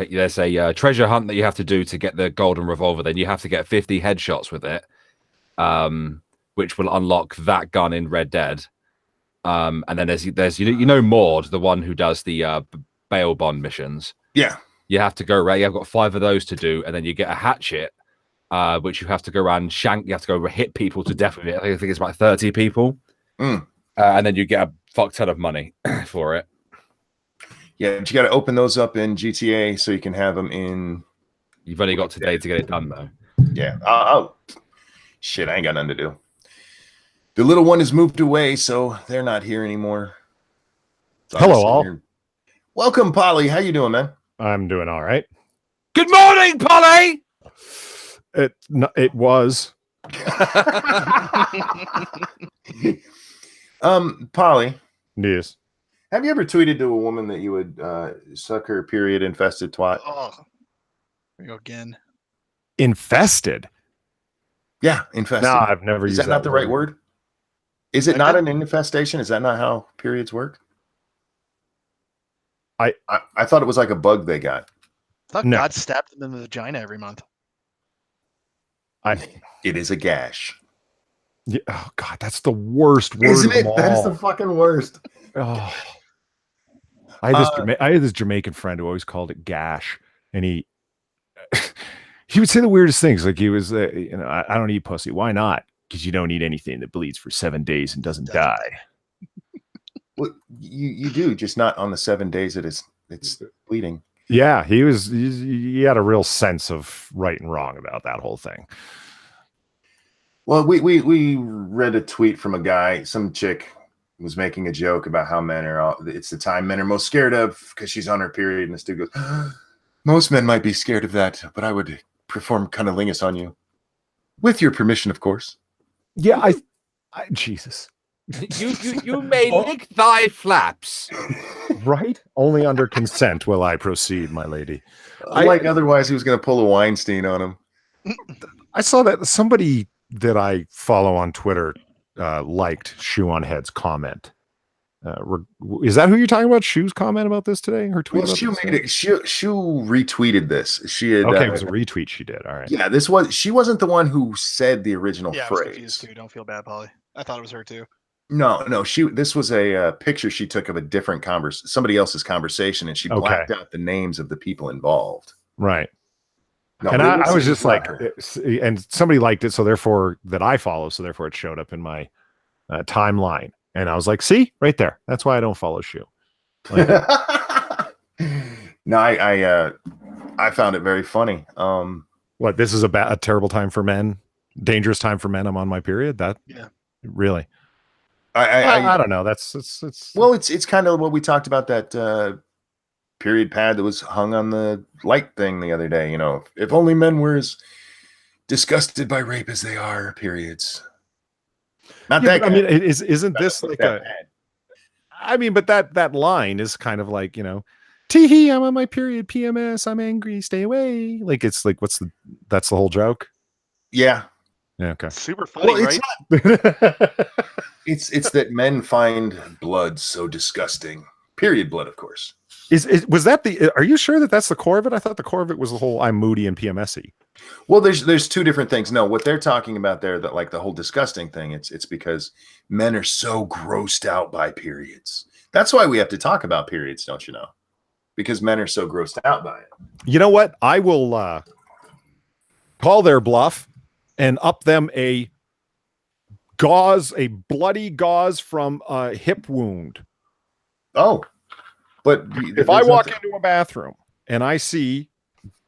there's a treasure hunt that you have to do to get the golden revolver. Then you have to get 50 headshots with it, which will unlock that gun in Red Dead. And then there's Maud, the one who does the bail bond missions. Yeah, you have to go around. You've got 5 of those to do, and then you get a hatchet, which you have to go around shank. You have to go hit people to death with it. I think it's about 30 people, and then you get a fuck ton of money for it. Yeah, but you got to open those up in GTA so you can have them in. You've only got today to get it done, though. Yeah. Oh, shit! I ain't got nothing to do. The little one has moved away, so they're not here anymore. So Hello, all. Welcome, Polly. How you doing, man? I'm doing all right. Good morning, Polly. It was. Polly. Yes. Have you ever tweeted to a woman that you would suck her period-infested twat? Oh, here we go again. Infested? Yeah, infested. No, I've never used that. Is that not the right word? Is it not an infestation? Is that not how periods work? I thought it was like a bug they got. I thought God stabbed them in the vagina every month. It is a gash. Yeah, oh God, that's the worst word. Isn't it? Of all. That is the fucking worst. Oh. I had this Jamaican friend who always called it gash, and he would say the weirdest things. Like he was, I don't eat pussy. Why not? Because you don't eat anything that bleeds for 7 days and doesn't die. Well, you do, just not on the 7 days that it's bleeding. Yeah, he had a real sense of right and wrong about that whole thing. Well, we read a tweet from a guy, some chick was making a joke about how it's the time men are most scared of because she's on her period, and this dude goes, most men might be scared of that, but I would perform cunnilingus on you. With your permission, of course. Yeah, I Jesus. You may lick thy flaps. Right? Only under consent will I proceed, my lady. Otherwise he was going to pull a Weinstein on him. I saw that somebody that I follow on Twitter liked Shoe on Head's comment. Is that who you're talking about? Shoe's comment about this today? Her tweet. Well, Shoe retweeted this. She had it was a retweet she did. All right. Yeah, she wasn't the one who said the original phrase. I was confused too. Don't feel bad, Polly. I thought it was her too. No. This was a picture she took of a different somebody else's conversation, and she blacked out the names of the people involved. Right. No, and I was just like, and somebody liked it, so therefore that I follow, so therefore it showed up in my timeline, and I was like, see, right there. That's why I don't follow Shoe. Like, no, I found it very funny. What, this is a terrible time for men, dangerous time for men. I'm on my period. Really. I don't know. It's kind of what we talked about, that period pad that was hung on the light thing the other day. You know, if only men were as disgusted by rape as they are periods. Not that. I mean, isn't this like a? Bad. I mean, but that line is kind of like, tee hee, I'm on my period, PMS, I'm angry, stay away. Like, it's like, that's the whole joke. Yeah. Yeah. Okay. Super funny, right? It's that men find blood so disgusting. Period blood, of course. Was that are you sure that that's the core of it? I thought the core of it was the whole I'm moody and PMSy. Well, there's two different things. No, what they're talking about there, that like the whole disgusting thing, it's because men are so grossed out by periods. That's why we have to talk about periods, don't you know? Because men are so grossed out by it. You know what? I will call their bluff and up them a bloody gauze from a hip wound. Oh, but if I walk into a bathroom and I see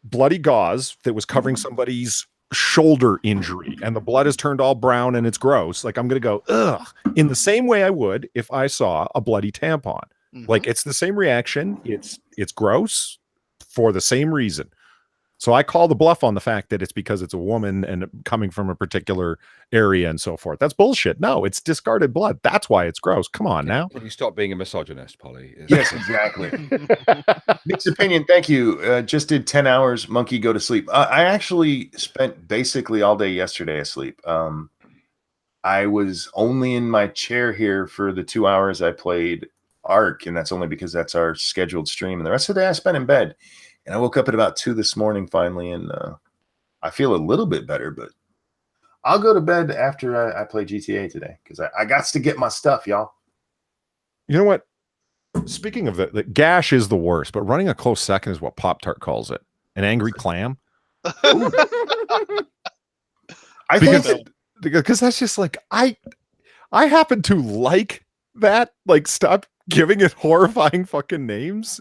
bloody gauze that was covering somebody's shoulder injury and the blood is turned all brown and it's gross, like I'm going to go, ugh, in the same way I would if I saw a bloody tampon. Mm-hmm. Like, it's the same reaction. It's gross for the same reason. So I call the bluff on the fact that it's because it's a woman and coming from a particular area and so forth. That's bullshit. No, it's discarded blood. That's why it's gross. Come on now. Can you stop being a misogynist, Polly? Yes, exactly. Mixed opinion. Thank you. Just did 10 hours. Monkey, go to sleep. I actually spent basically all day yesterday asleep. I was only in my chair here for the 2 hours I played Ark, and that's only because that's our scheduled stream. And the rest of the day I spent in bed. And I woke up at about 2 this morning finally, and I feel a little bit better, but I'll go to bed after I play GTA today because I got to get my stuff, y'all. You know what? Speaking of the gash is the worst, but running a close second is what Pop-Tart calls it. An angry clam. I think because that's just like, I happen to like that. Like, stop giving it horrifying fucking names.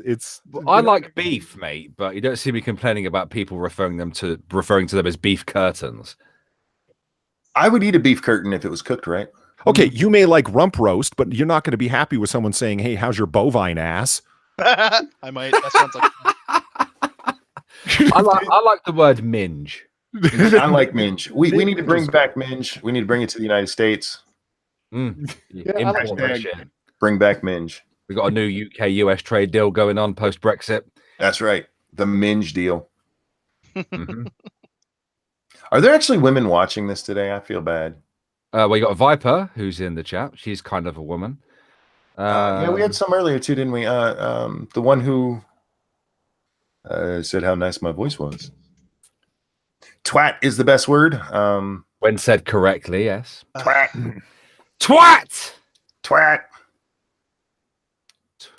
I like beef, mate, but you don't see me complaining about people referring to them as beef curtains. I would eat a beef curtain if it was cooked right. Okay, you may like rump roast, but you're not going to be happy with someone saying, "Hey, how's your bovine ass?" I might. That sounds like. I like the word minge. I like minge. We need to bring back minge. We need to bring it to the United States. Yeah, I Import like that that. shit. Bring back minge. We got a new UK-US trade deal going on post Brexit. That's right. The minge deal. Mhm. Are there actually women watching this today? I feel bad. We got Viper, who's in the chat. She's kind of a woman. Yeah, we had some earlier too, didn't we? The one who said how nice my voice was. Twat is the best word. When said correctly, yes. Twat. Twat. Twat.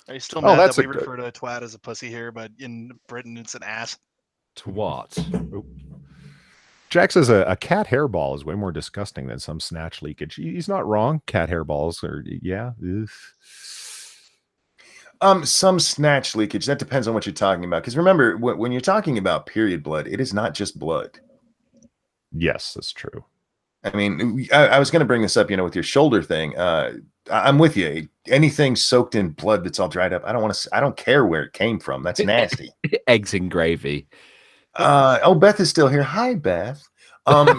Are you still mad that's that we a refer to a twat as a pussy here, but in Britain it's an ass? Twat. Jack says a cat hairball is way more disgusting than some snatch leakage. He's not wrong. Cat hairballs are, yeah. Some snatch leakage. That depends on what you're talking about. Because remember, when you're talking about period blood, it is not just blood. Yes, that's true. I mean, I was going to bring this up, with your shoulder thing. I'm with you. Anything soaked in blood that's all dried up, I don't want to. I don't care where it came from. That's nasty. Eggs and gravy. Beth is still here. Hi, Beth. God,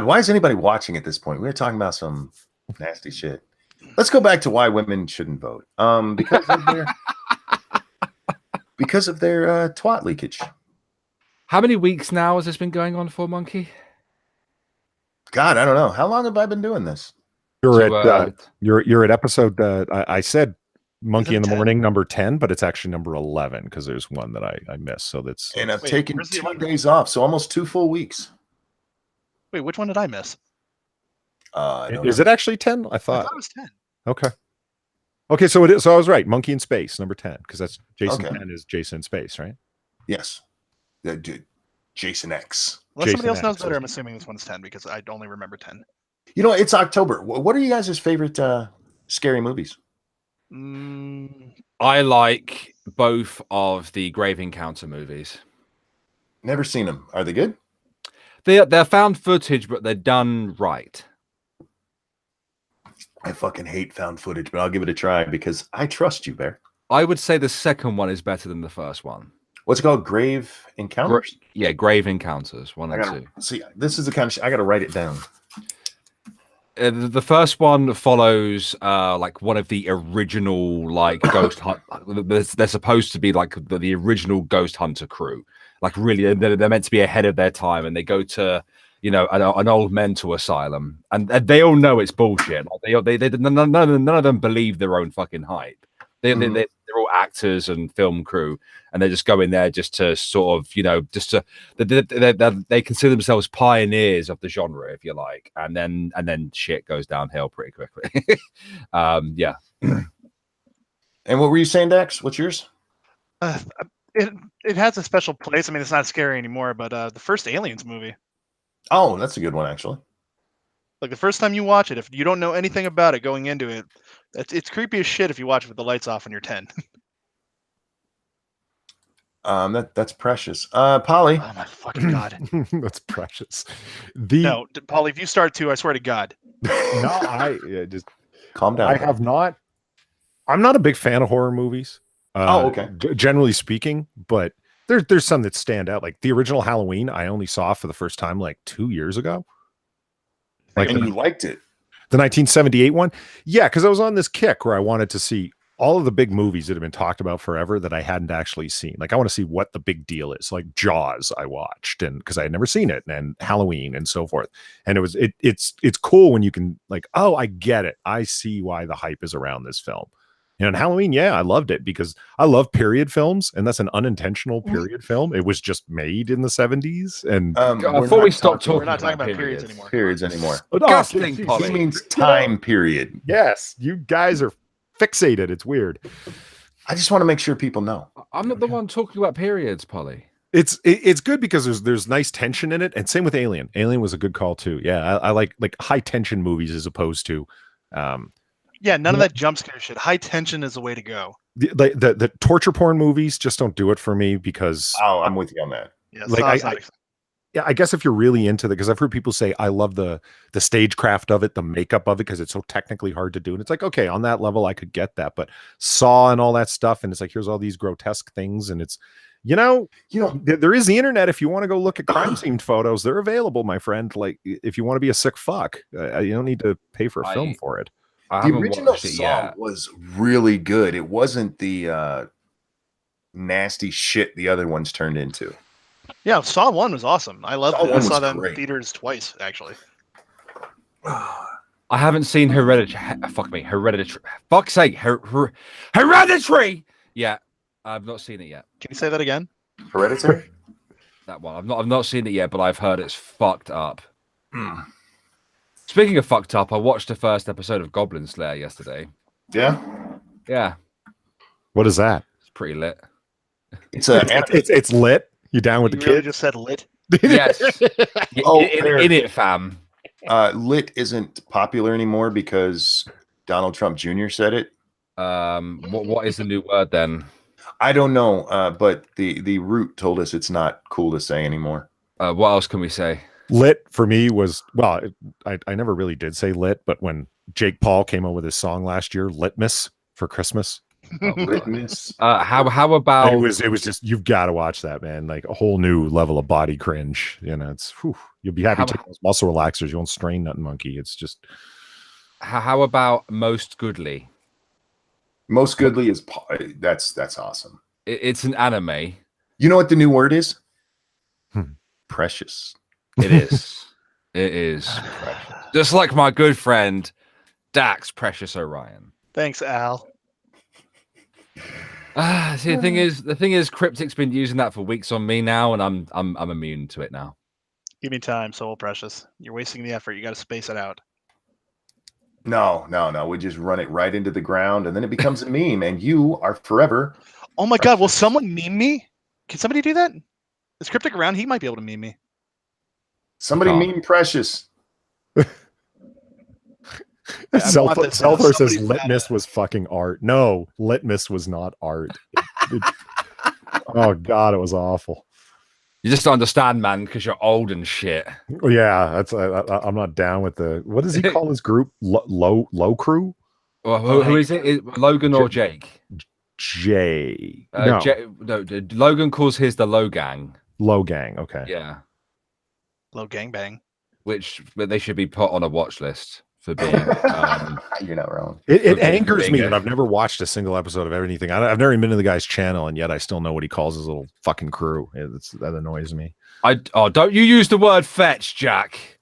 why is anybody watching at this point? We were talking about some nasty shit. Let's go back to why women shouldn't vote. Because of their twat leakage. How many weeks now has this been going on for, Monkey? God, I don't know. How long have I been doing this? You're at episode. I said Monkey in the 10? Morning number 10, but it's actually number 11 because there's one that I missed. So that's and I've taken 2 days off, so almost 2 full weeks. Wait, which one did I miss? Is it actually 10? I I thought thought it was 10. Okay, so it is. So I was right. Monkey in Space number 10 because that's Jason. Okay. 10 is Jason in Space, right? Yes, dude, Jason X. Unless Jason somebody else knows X, better, isn't I'm assuming this one's 10 because I only remember 10. It's October. What are you guys' favorite scary movies? I like both of the Grave Encounter movies. Never seen them. Are they good? They're found footage, but they're done right. I fucking hate found footage, but I'll give it a try because I trust you, Bear. I would say the second one is better than the first one. What's it called? Grave Encounters? Grave Encounters 1 and 2. See, this is the kind of I got to write it down. The first one follows like one of the original ghost hunt. They're supposed to be like the original ghost hunter crew. Like really, they're meant to be ahead of their time, and they go to an old mental asylum, and they all know it's bullshit. Like none of them believe their own fucking hype. They're all actors and film crew, and they just go in there just to sort of they consider themselves pioneers of the genre, if you like, and then shit goes downhill pretty quickly. Yeah. And what were you saying, Dax? What's yours? It has a special place. I mean, it's not scary anymore, but the first Aliens movie. Oh, that's a good one, actually. Like the first time you watch it, if you don't know anything about it going into it, it's creepy as shit if you watch it with the lights off when you're 10. That's precious. Polly. Oh my fucking god. That's precious. No, Polly, if you start to, I swear to God. No, just calm down. I have not. I'm not a big fan of horror movies. Okay. Generally speaking, but there's some that stand out. Like the original Halloween, I only saw for the first time like 2 years ago. And you liked it. The 1978 one? Yeah, because I was on this kick where I wanted to see all of the big movies that have been talked about forever that I hadn't actually seen. Like I want to see what the big deal is. Like Jaws I watched, and because I had never seen it, and Halloween and so forth. And it's cool when you can like, oh, I get it. I see why the hype is around this film. And Halloween, yeah, I loved it because I love period films, and that's an unintentional period film. It was just made in the 70s. And before we stop talking, we're not talking about periods anymore. Periods anymore. Polly. He means time period. Yes, you guys are fixated. It's weird. I just want to make sure people know. I'm not the one talking about periods, Polly. It's good because there's nice tension in it, and same with Alien. Alien was a good call too. Yeah, I like high tension movies as opposed to. Yeah, none of that jump scare shit. High tension is the way to go. The torture porn movies just don't do it for me because I'm with you on that. Yeah, like I guess if you're really into because I've heard people say I love the stagecraft of it, the makeup of it, because it's so technically hard to do. And it's like, okay, on that level, I could get that, but Saw and all that stuff, and it's like here's all these grotesque things, and it's there is the internet. If you want to go look at crime scene photos, they're available, my friend. Like if you want to be a sick fuck, you don't need to pay for a film for it. The original Saw was really good. It wasn't the nasty shit the other ones turned into. Yeah, Saw 1 was awesome. I loved it. I saw that in theaters twice, actually. I haven't seen Hereditary. Fuck me, Hereditary. Fuck's sake, Hereditary. Yeah, I've not seen it yet. Can you say that again? Hereditary. That one. I've not seen it yet, but I've heard it's fucked up. Speaking of fucked up, I watched the first episode of Goblin Slayer yesterday. Yeah. Yeah. What is that? It's pretty lit. It's lit. You down with the really kid? Just said lit. Yes. In it, fam. Lit isn't popular anymore because Donald Trump Jr. said it. What is the new word then? I don't know, but the root told us it's not cool to say anymore. What else can we say? Lit for me was, well, I never really did say lit, but when Jake Paul came out with his song last year, Litmus for Christmas. Litmus. How about it was just, you've got to watch that, man. Like a whole new level of body cringe. It's you'll be happy to take those muscle relaxers. You won't strain nothing, monkey. It's just how about Most Goodly? Most Goodly is that's awesome. It's an anime. You know what the new word is? Precious. It is. It is precious. Just like my good friend Dax Precious Orion. Thanks, Al. See, the thing is, Cryptic's been using that for weeks on me now, and I'm immune to it now. Give me time, Soul Precious. You're wasting the effort. You got to space it out. No. We just run it right into the ground, and then it becomes a meme, and you are forever. Oh my God! Will someone meme me? Can somebody do that? Is Cryptic around? He might be able to meme me. Somebody meme Precious. Selther says Litmus was fucking art. No, Litmus was not art. Oh God, it was awful. You just don't understand, man, because you're old and shit. Yeah, that's I'm not down with the. What does he call his group? Low crew. Well, who is it? Logan or Jake? Jay. No. Logan calls his the Low Gang. Low Gang. Okay. Yeah. Low gangbang. Which they should be put on a watch list for being. You're not wrong. It angers me that I've never watched a single episode of anything. I've never even been to the guy's channel, and yet I still know what he calls his little fucking crew. That annoys me. Don't you use the word fetch, Jack?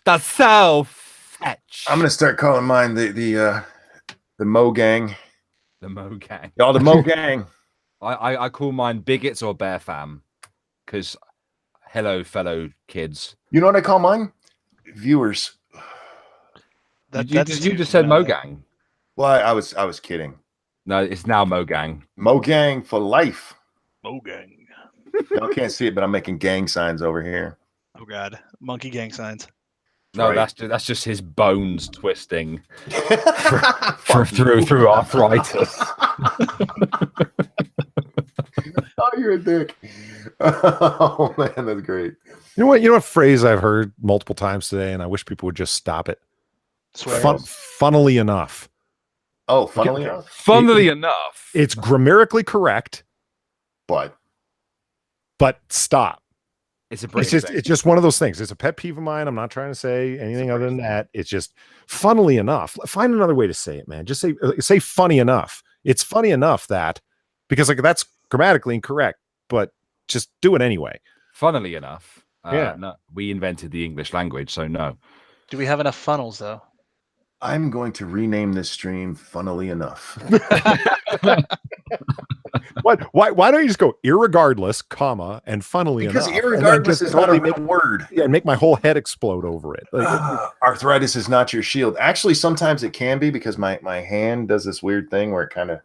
That's so fetch. I'm gonna start calling mine the Mo Gang. The Mo Gang. Y'all the Mo Gang. I call mine bigots or bear fam, because hello, fellow kids. You know what I call mine? Viewers. You just said Mo Gang. Well, I was kidding. No, it's now Mo Gang. Mo Gang for life. Mo Gang. Y'all can't see it, but I'm making gang signs over here. Oh God, monkey gang signs. No, right. that's just his bones twisting through arthritis. Oh, you're a dick. Oh man, that's great. You know what phrase I've heard multiple times today, and I wish people would just stop it. Funnily enough. Oh, funnily enough. Funnily enough. It's grammatically correct, but stop. It's just one of those things. It's a pet peeve of mine. I'm not trying to say anything other than that. It's just funnily enough. Find another way to say it, man. Just say funny enough. It's funny enough that because like that's grammatically incorrect, but just do it anyway. Funnily enough. Yeah. No, we invented the English language, so no. Do we have enough funnels though? I'm going to rename this stream funnily enough. What? Why don't you just go irregardless, comma, and funnily because enough? Because irregardless is not a real word. Yeah, and make my whole head explode over it. Arthritis is not your shield. Actually, sometimes it can be because my hand does this weird thing where it kind of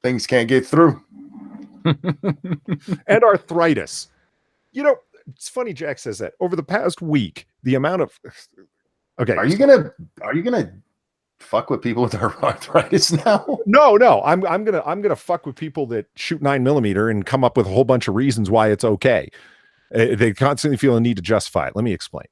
things can't get through. And arthritis. You know, it's funny Jack says that. Over the past week, the amount of okay. Are you gonna fuck with people with arthritis now? No. I'm gonna fuck with people that shoot 9mm and come up with a whole bunch of reasons why it's okay. They constantly feel a need to justify it. Let me explain.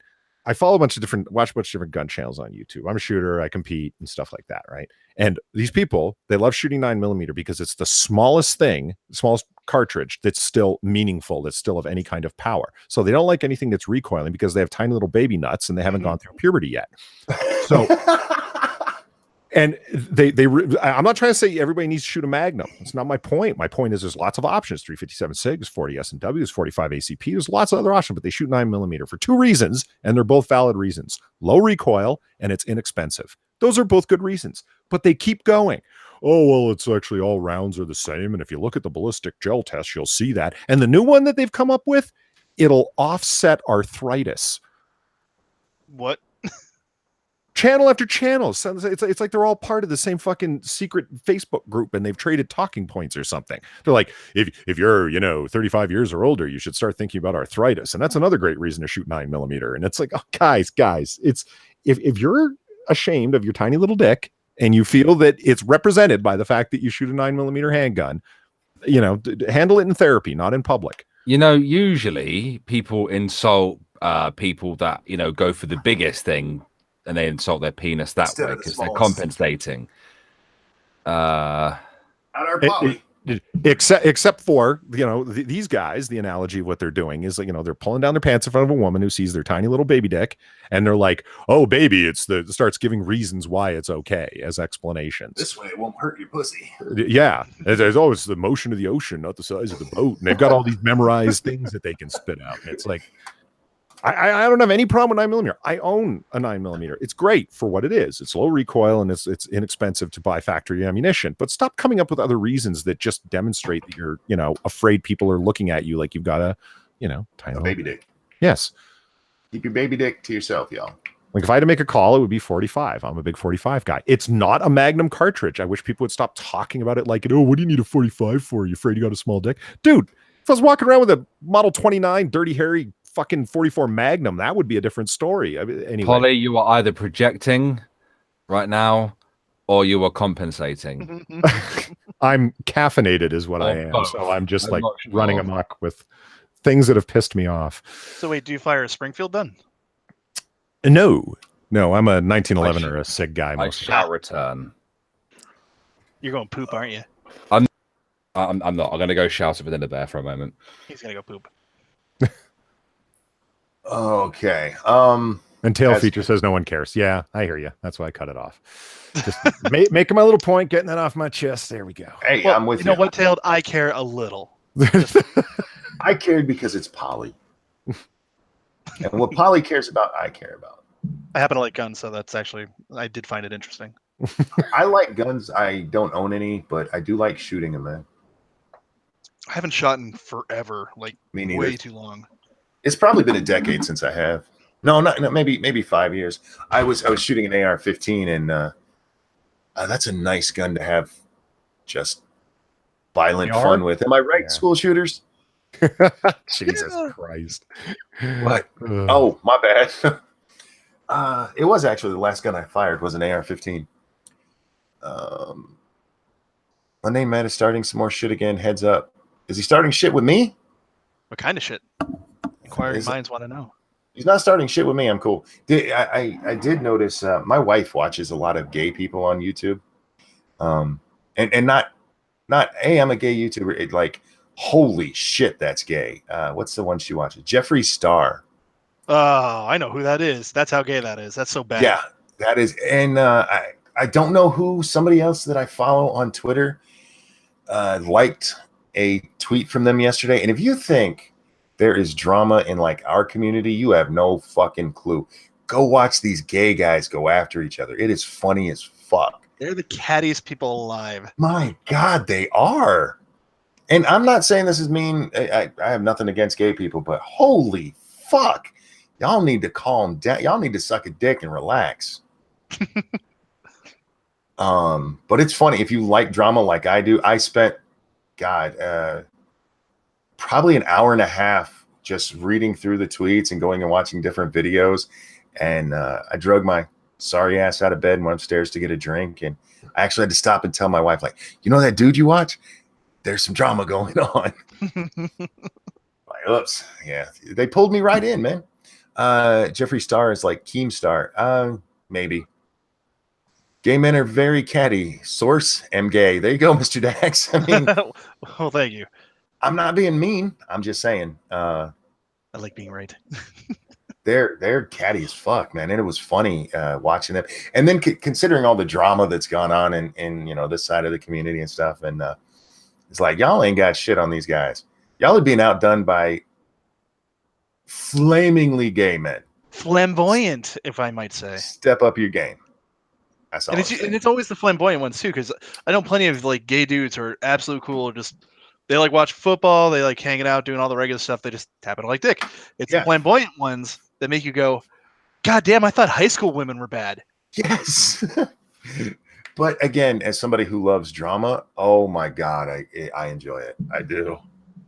I follow watch a bunch of different gun channels on YouTube. I'm a shooter. I compete and stuff like that, right? And these people, they love shooting 9mm because it's the smallest thing, the smallest cartridge that's still meaningful, that's still of any kind of power. So they don't like anything that's recoiling because they have tiny little baby nuts and they haven't gone through puberty yet. So, and I'm not trying to say everybody needs to shoot a Magnum. It's not my point. My point is there's lots of options: 357 SIG, 40 S&W, 45 ACP. There's lots of other options, but they shoot 9mm for two reasons, and they're both valid reasons: low recoil and it's inexpensive. Those are both good reasons, but they keep going. Oh, well, it's actually all rounds are the same, and if you look at the ballistic gel test, you'll see that. And the new one that they've come up with, it'll offset arthritis. What? Channel after channel. So it's like they're all part of the same fucking secret Facebook group, and they've traded talking points or something. They're like, if you're 35 years or older, you should start thinking about arthritis, and that's another great reason to shoot 9mm. And it's like, oh, guys, it's if you're ashamed of your tiny little dick and you feel that it's represented by the fact that you shoot a 9mm handgun, handle it in therapy, not in public. Usually people insult people that go for the biggest thing. And they insult their penis that way because they're compensating. At our poly. Except for these guys, the analogy of what they're doing is they're pulling down their pants in front of a woman who sees their tiny little baby dick, and they're like, "Oh, baby," starts giving reasons why it's okay as explanations. This way, it won't hurt your pussy. Yeah, there's always the motion of the ocean, not the size of the boat, and they've got all these memorized things that they can spit out. And it's like, I don't have any problem with 9mm. I own a 9mm. It's great for what it is. It's low recoil and it's inexpensive to buy factory ammunition. But stop coming up with other reasons that just demonstrate that you're, afraid people are looking at you like you've got a tiny baby dick. Yes. Keep your baby dick to yourself, y'all. Like if I had to make a call, it would be 45. I'm a big 45 guy. It's not a Magnum cartridge. I wish people would stop talking about it like, oh, what do you need a 45 for? Are you afraid you got a small dick? Dude, if I was walking around with a Model 29 dirty, hairy fucking 44 Magnum, that would be a different story. Anyway. Polly, you are either projecting right now or you are compensating. I'm caffeinated is what I am. So I'm just running amok with things that have pissed me off. So wait, do you fire a Springfield then? No, I'm a 1911 or a SIG guy. I shall return. You're going poop, aren't you? I'm not. I'm going to go shout within the bear for a moment. He's going to go poop. Okay. And tail feature says no one cares. Yeah, I hear you. That's why I cut it off. Just making my little point, getting that off my chest. There we go. Hey, I'm with you. You know what, Tailed? I care a little. I cared because it's Polly. And what Polly cares about, I care about. I happen to like guns, so that's actually, I did find it interesting. I like guns. I don't own any, but I do like shooting them, man. I haven't shot in forever, like way too long. It's probably been a decade since I have. No, maybe 5 years. I was shooting an AR-15, and that's a nice gun to have just violent fun with. Am I right, school shooters? Jesus Christ! What? Oh, my bad. It was actually the last gun I fired was an AR-15. My name Matt is starting some more shit again. Heads up. Is he starting shit with me? What kind of shit? Inquiring minds want to know. He's not starting shit with me. I'm cool. I did notice my wife watches a lot of gay people on YouTube. And not hey, I'm a gay YouTuber. Like, holy shit, that's gay. What's the one she watches? Jeffree Star. Oh, I know who that is. That's how gay that is. That's so bad. Yeah, that is. And I don't know who. Somebody else that I follow on Twitter liked a tweet from them yesterday. And if you think there is drama in like our community, you have no fucking clue. Go watch these gay guys go after each other. It is funny as fuck. They're the cattiest people alive. My God, they are. And I'm not saying this is mean. I have nothing against gay people, but holy fuck. Y'all need to calm down. Y'all need to suck a dick and relax. But it's funny. If you like drama like I do, I spent, probably an hour and a half just reading through the tweets and going and watching different videos. And I drug my sorry ass out of bed and went upstairs to get a drink. And I actually had to stop and tell my wife, like, you know that dude you watch? There's some drama going on. Like, Oops. Yeah. They pulled me right in, man. Jeffree Star is like Keemstar. Maybe. Gay men are very catty. Source, am gay. There you go, Mr. Dax. I mean, Well, thank you. I'm not being mean. I'm just saying. I like being right. They're catty as fuck, man. And it was funny watching them. And then considering all the drama that's gone on in this side of the community and stuff. And it's like, y'all ain't got shit on these guys. Y'all are being outdone by flamingly gay men. Flamboyant, if I might say. Step up your game. That's all. And it's always the flamboyant ones too, because I know plenty of like gay dudes who are absolute cool, or just they like watch football, they like hanging out, doing all the regular stuff. They just happen to like dick. It's the flamboyant ones that make you go, God damn! I thought high school women were bad. Yes. But again, as somebody who loves drama, oh my God, I enjoy it. I do.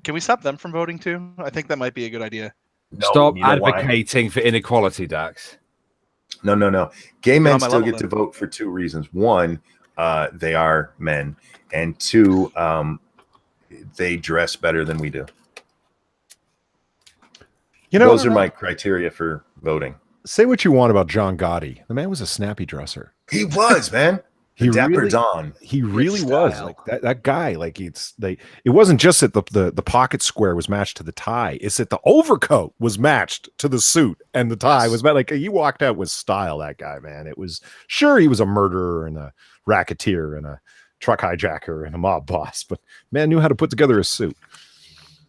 Can we stop them from voting too? I think that might be a good idea. No, Stop you know advocating for inequality, Dax. No. Gay men still level, get to vote for two reasons. One, they are men, and two, they dress better than we do. Those are my criteria for voting. Say what you want about John Gotti. The man was a snappy dresser. He was, man. He Dapper Don. He really was like that guy. Like it wasn't just that the pocket square was matched to the tie. It's that the overcoat was matched to the suit and the tie was matched. Like he walked out with style. That guy, man. It was sure he was a murderer and a racketeer and a truck hijacker and a mob boss, but man knew how to put together a suit.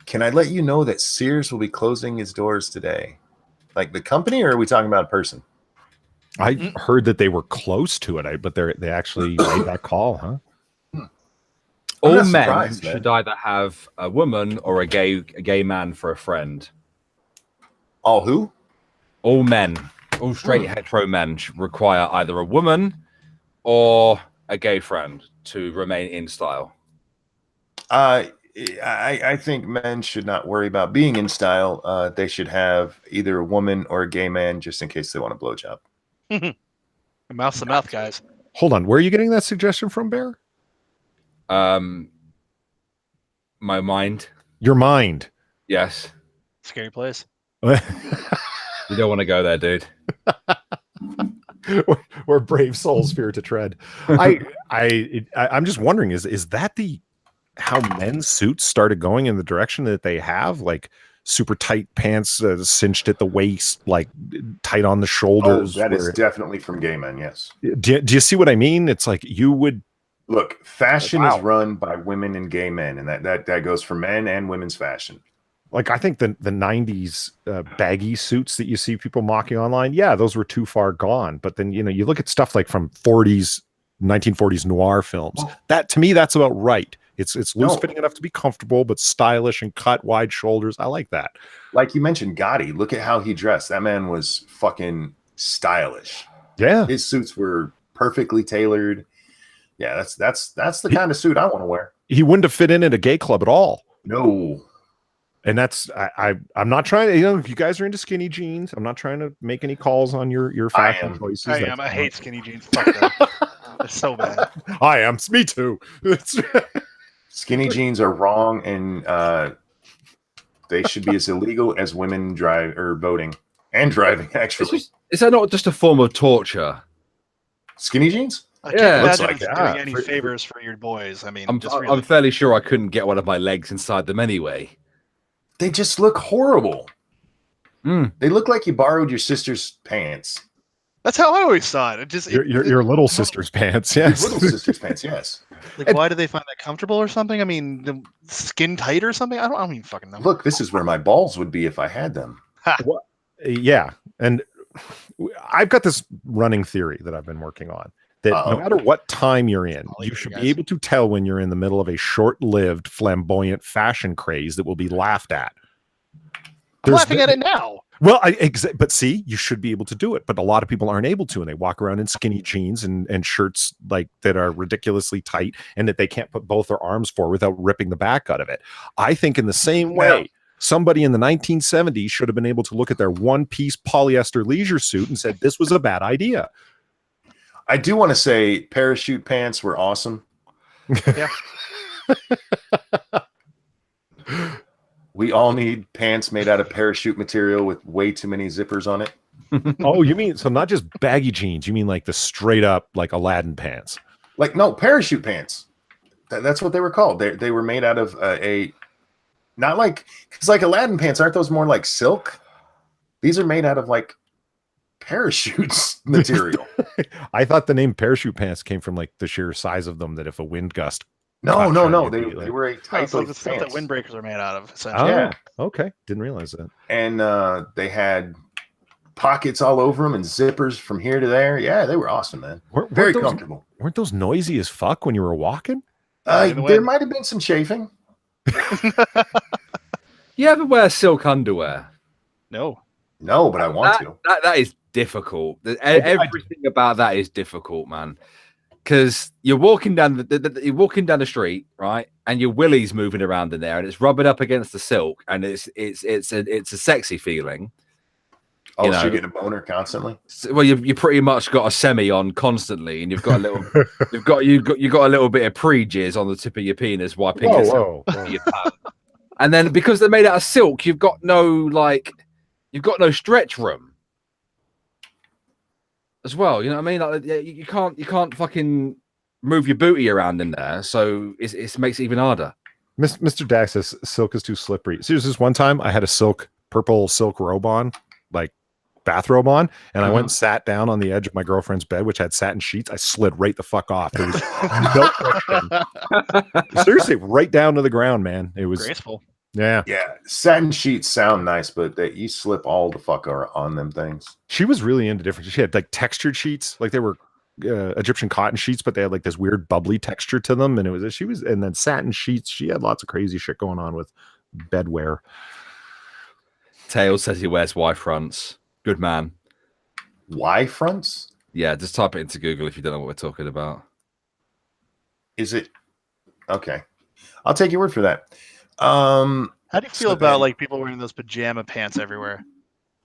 Can I let you know that Sears will be closing its doors today? Like the company, or are we talking about a person? I heard that they were close to it, but they actually made that call, huh? All men should either have a woman or a gay man for a friend. All who? All men, all straight hetero men should require either a woman or a gay friend to remain in style. I think men should not worry about being in style. They should have either a woman or a gay man just in case they want a blowjob. Mouth to mouth, guys. Hold on. Where are you getting that suggestion from, Bear? My mind. Your mind. Yes. Scary place. You don't want to go there, dude. Where brave souls fear to tread. I'm just wondering, is that how men's suits started going in the direction that they have? Like super tight pants, cinched at the waist, like tight on the shoulders. Oh, that is definitely from gay men. Yes. Do you see what I mean? It's like you would look. Fashion is run by women and gay men, and that goes for men and women's fashion. Like I think the 90s baggy suits that you see people mocking online, yeah, those were too far gone. But then you look at stuff like from 1940s noir films. That to me, that's about right. It's loose fitting enough to be comfortable, but stylish and cut, wide shoulders. I like that. Like you mentioned, Gotti. Look at how he dressed. That man was fucking stylish. Yeah, his suits were perfectly tailored. Yeah, that's the kind of suit I want to wear. He wouldn't have fit in at a gay club at all. No. And that's I'm not trying to, if you guys are into skinny jeans, I'm not trying to make any calls on your fashion choices. I am. I hate skinny jeans. Fuck that. It's so bad. I am. Me too. Skinny jeans are wrong, and they should be as illegal as women voting and driving. Actually, is that not just a form of torture? Skinny jeans? I can't imagine doing any favors for your boys. I mean, I'm fairly sure I couldn't get one of my legs inside them anyway. They just look horrible. They look like you borrowed your sister's pants. That's how I always saw it. Your little sister's pants, yes. Little sister's pants, yes. Like, why do they find that comfortable or something? I mean, skin tight or something? I don't even fucking know. Look, this is where my balls would be if I had them. Well, yeah, and I've got this running theory that I've been working on. That no matter what time you're in, you should be able to tell when you're in the middle of a short-lived, flamboyant fashion craze that will be laughed at. I'm laughing at it now. Well, but see, you should be able to do it, but a lot of people aren't able to, and they walk around in skinny jeans and shirts like that are ridiculously tight, and that they can't put both their arms for without ripping the back out of it. I think in the same way, somebody in the 1970s should have been able to look at their one-piece polyester leisure suit and said this was a bad idea. I do want to say parachute pants were awesome. Yeah. We all need pants made out of parachute material with way too many zippers on it. Oh, you mean so not just baggy jeans? You mean like the straight up like Aladdin pants? Like no parachute pants. That's what they were called. They were made out of not like because like Aladdin pants aren't those more like silk? These are made out of like parachutes material. I thought the name parachute pants came from like the sheer size of them. That if a wind gust. No. They They were a type It's like of the stuff that pants. windbreakers are made out of, essentially. Oh, Yeah. okay. Didn't realize that. And they had pockets all over them and zippers from here to there. Yeah, they were awesome, man. Very comfortable. Weren't those noisy as fuck when you were walking? There might have been some chafing. You ever wear silk underwear? No. No, but I want to. That is difficult. Everything about that is difficult, man. Because you're walking down the street, right, and your willy's moving around in there, and it's rubbing up against the silk, and it's a sexy feeling. Oh, so you're getting a boner constantly? Well, you pretty much got a semi on constantly, and you've got a little, you've got a little bit of pre-jizz on the tip of your penis wiping yourself. And then because they're made out of silk, you've got no stretch room as well. You know what I mean? Like, you can't fucking move your booty around in there, so it makes it even harder. Mr. Dax says silk is too slippery. So this one time I had a purple silk robe on, like bathrobe on, and I went and sat down on the edge of my girlfriend's bed, which had satin sheets. I slid right the fuck off. There was no friction. Seriously, right down to the ground, man. It was graceful. Yeah. Satin sheets sound nice, but you slip all the fuck on them things. She was really into different. She had like textured sheets, like they were Egyptian cotton sheets, but they had like this weird bubbly texture to them, and and then satin sheets. She had lots of crazy shit going on with bedwear. Tails says he wears Y fronts. Good man. Y fronts? Yeah, just type it into Google if you don't know what we're talking about. Is it okay? I'll take your word for that. How do you feel about like people wearing those pajama pants everywhere?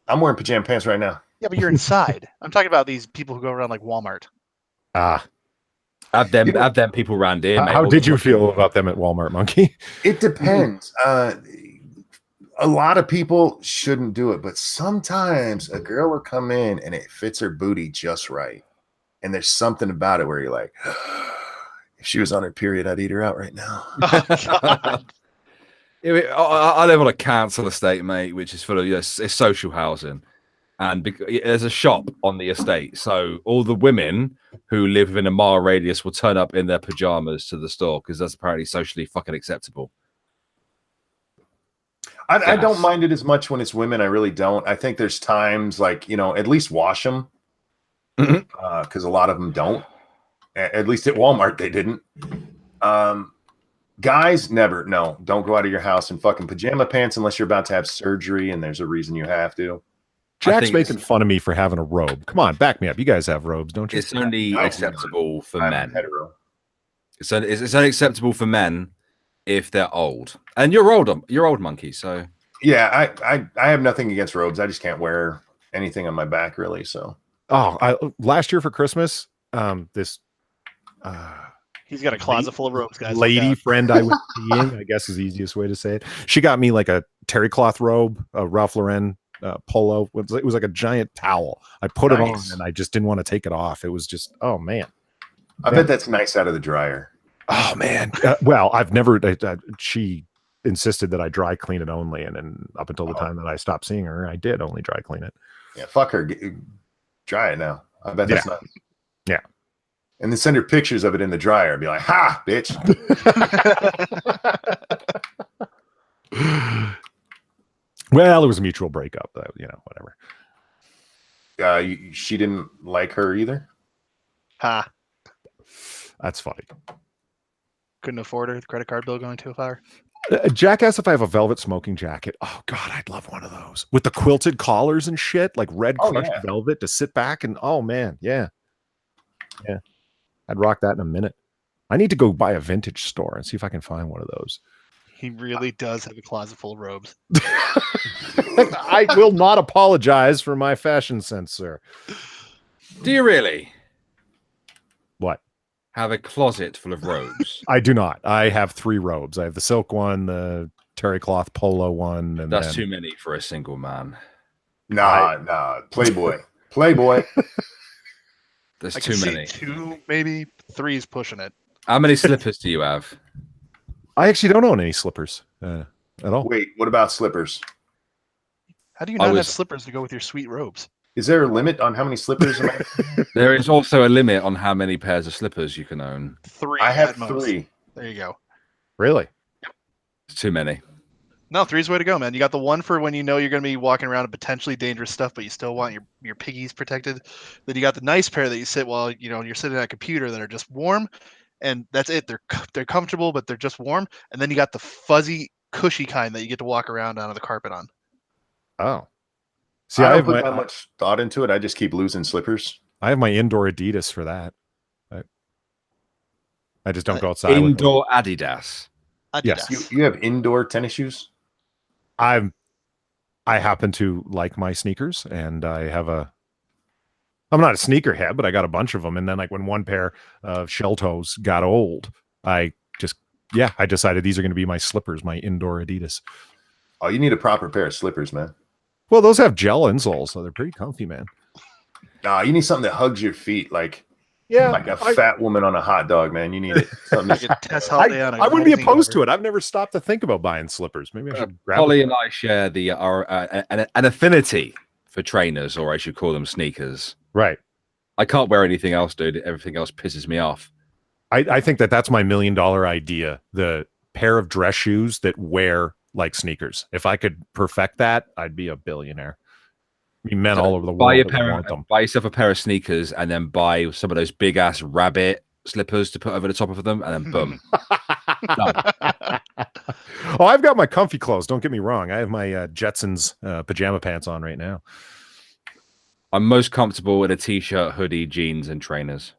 I'm wearing pajama pants right now. Yeah, but you're inside. I'm talking about these people who go around like Walmart. Have them people around here. How did you feel about them at Walmart, Monkey? It depends. A lot of people shouldn't do it, but sometimes a girl will come in and it fits her booty just right. And there's something about it where you're like, if she was on her period, I'd eat her out right now. Oh, God. I live on a council estate, mate, which is full of it's social housing. And there's a shop on the estate. So all the women who live within a mile radius will turn up in their pajamas to the store because that's apparently socially fucking acceptable. I don't mind it as much when it's women. I really don't. I think there's times like, at least wash them because a lot of them don't. At least at Walmart, they didn't. Guys, never. No, don't go out of your house in fucking pajama pants unless you're about to have surgery and there's a reason you have to. Jack's making fun of me for having a robe. Come on, back me up. You guys have robes, don't you? It's only acceptable for men. Hetero. It's only acceptable for men if they're old. And you're old, Monkey. So yeah, I have nothing against robes. I just can't wear anything on my back really. So last year for Christmas, this he's got a closet full of robes, guys. Lady friend I was seeing, I guess is the easiest way to say it. She got me like a terry cloth robe, a Ralph Lauren polo. It was like a giant towel. I put it on and I just didn't want to take it off. It was just, oh man. I bet that's nice out of the dryer. Oh man. Well, I've never. She insisted that I dry clean it only, and then up until the time that I stopped seeing her, I did only dry clean it. Yeah, fuck her. Dry it now. I bet that's nice. Yeah. And then send her pictures of it in the dryer. Be like, ha, bitch. Well, it was a mutual breakup, though. Whatever. She didn't like her either. Ha. That's funny. Couldn't afford her. The credit card bill going too far. Jack asked if I have a velvet smoking jacket. Oh God, I'd love one of those with the quilted collars and shit, like red crushed velvet to sit back and oh man, yeah. I'd rock that in a minute. I need to go buy a vintage store and see if I can find one of those. He really does have a closet full of robes. I will not apologize for my fashion sense, sir. Do you really? What? Have a closet full of robes? I do not. I have 3 robes. I have the silk one, the terry cloth polo one. And That's then, too many for a single man. Nah. Playboy. There's I too can see many. 2, maybe 3 is pushing it. How many slippers do you have? I actually don't own any slippers at all. Wait, what about slippers? How do you not have slippers to go with your sweet robes? Is there a limit on how many slippers? There is also a limit on how many pairs of slippers you can own. 3. I have at most. 3. There you go. Really? It's too many. No, 3's the way to go, man. You got the one for when you know you're going to be walking around in potentially dangerous stuff, but you still want your piggies protected. Then you got the nice pair that you sit while you're sitting at a computer that are just warm, and that's it. They're comfortable, but they're just warm. And then you got the fuzzy, cushy kind that you get to walk around on the carpet on. Oh, see, I I don't have put that much thought into it. I just keep losing slippers. I have my indoor Adidas for that. I just don't go outside. Indoor Adidas. Yes. You have indoor tennis shoes? I happen to like my sneakers, and I'm not a sneakerhead, but I got a bunch of them. And then, like, when one pair of shell toes got old, I decided these are going to be my slippers, my indoor Adidas. Oh, you need a proper pair of slippers, man. Well, those have gel insoles, so they're pretty comfy, man. Nah, you need something that hugs your feet, like a fat woman on a hot dog, man. You need it. I wouldn't be opposed to it. I've never stopped to think about buying slippers. Maybe I should grab Polly and I share an affinity for trainers, or I should call them sneakers. Right. I can't wear anything else, dude. Everything else pisses me off. I think that's my $1 million idea. The pair of dress shoes that wear like sneakers. If I could perfect that, I'd be a billionaire. Men all over the world want them. Buy yourself a pair of sneakers, and then buy some of those big ass rabbit slippers to put over the top of them, and then boom. Oh, I've got my comfy clothes. Don't get me wrong. I have my Jetsons pajama pants on right now. I'm most comfortable in a t-shirt, hoodie, jeans, and trainers.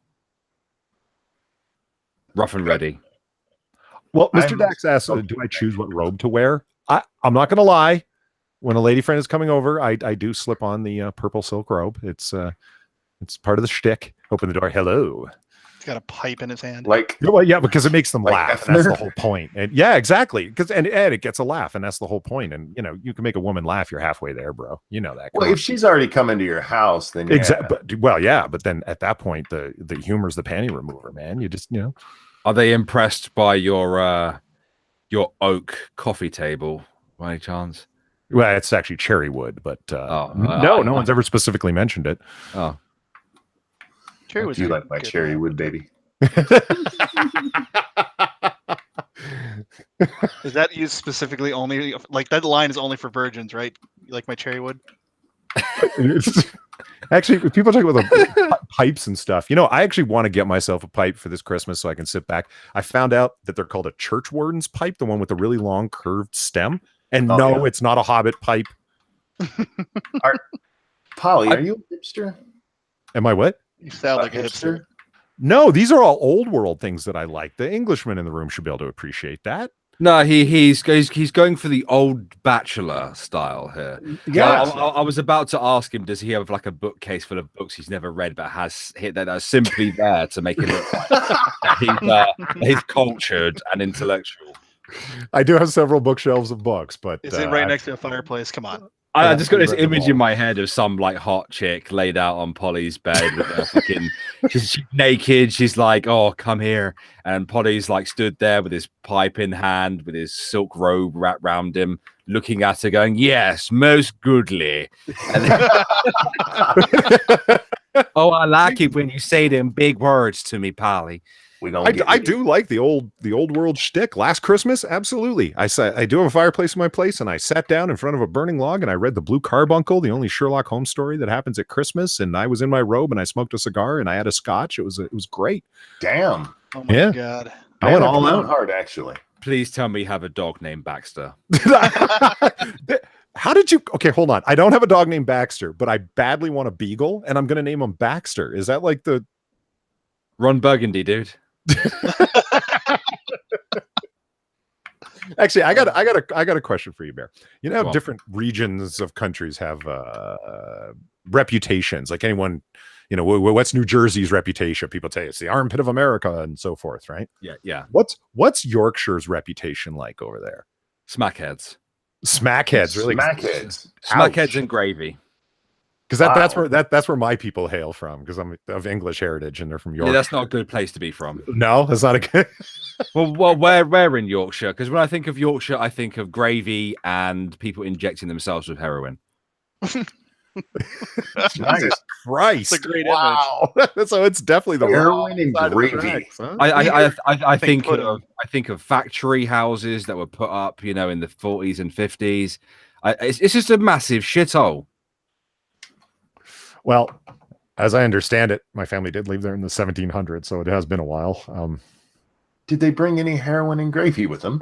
Rough and ready. Well, Mr. Dax asked, do I choose what robe to wear? I'm not going to lie. When a lady friend is coming over, I do slip on the purple silk robe. It's part of the shtick. Open the door. Hello. He's got a pipe in his hand. Well, yeah, because it makes them laugh. And that's the whole point. And yeah, exactly. Because and it gets a laugh, and that's the whole point. And you can make a woman laugh. You're halfway there, bro. You know that. Well, if she's already come into your house, then exactly. Well, yeah, but then at that point, the humor's the panty remover, man. You just Are they impressed by your oak coffee table by any chance? Well, it's actually cherry wood, but no one's ever specifically mentioned it. Oh, cherry wood. Do you like my cherry wood, baby? Is that used specifically only? Like, that line is only for virgins, right? You like my cherry wood? Actually, people talk about the pipes and stuff. I actually want to get myself a pipe for this Christmas so I can sit back. I found out that they're called a church warden's pipe, the one with the really long curved stem. And it's not a Hobbit pipe. Polly, are you a hipster? Am I what? You sound like a hipster. No, these are all old world things that I like. The Englishman in the room should be able to appreciate that. No, he's going for the old bachelor style here. Yeah, I was about to ask him, does he have like a bookcase full of books he's never read, but that are simply there to make it look like he's cultured and intellectual. I do have several bookshelves of books, but is it right next to a fireplace? Come on. I just got this image in my head of some like hot chick laid out on Polly's bed with her fucking she's naked. She's like, "Oh, come here," and Polly's like stood there with his pipe in hand, with his silk robe wrapped round him, looking at her, going, "Yes, most goodly." Oh, I like it when you say them big words to me, Polly. I do like the old world shtick. Last Christmas, absolutely. I do have a fireplace in my place, and I sat down in front of a burning log, and I read The Blue Carbuncle, the only Sherlock Holmes story that happens at Christmas. And I was in my robe, and I smoked a cigar, and I had a scotch. It was great. Damn. Oh my god. I went all out hard, actually. Please tell me you have a dog named Baxter. How did you? Okay, hold on. I don't have a dog named Baxter, but I badly want a beagle, and I'm going to name him Baxter. Is that like the Ron Burgundy, dude? Actually, I got a question for you, Bear. You know how different regions of countries have reputations. Like anyone, what's New Jersey's reputation? People tell you it's the armpit of America and so forth, right? Yeah. What's Yorkshire's reputation like over there? Smackheads. Smackheads, really? Smackheads. Smackheads and gravy. Because that's where my people hail from, because I'm of English heritage and they're from York. Yeah, that's not a good place to be from. No, that's not a good. well, where in Yorkshire? Because when I think of Yorkshire, I think of gravy and people injecting themselves with heroin. Jesus Christ! It's a great wow. So it's definitely the heroin and side of the gravy. tracks, huh? I think pudding. I think of factory houses that were put up, in the 40s and 50s. It's just a massive shithole. Well, as I understand it, my family did live there in the 1700s, so it has been a while. Did they bring any heroin and gravy with them?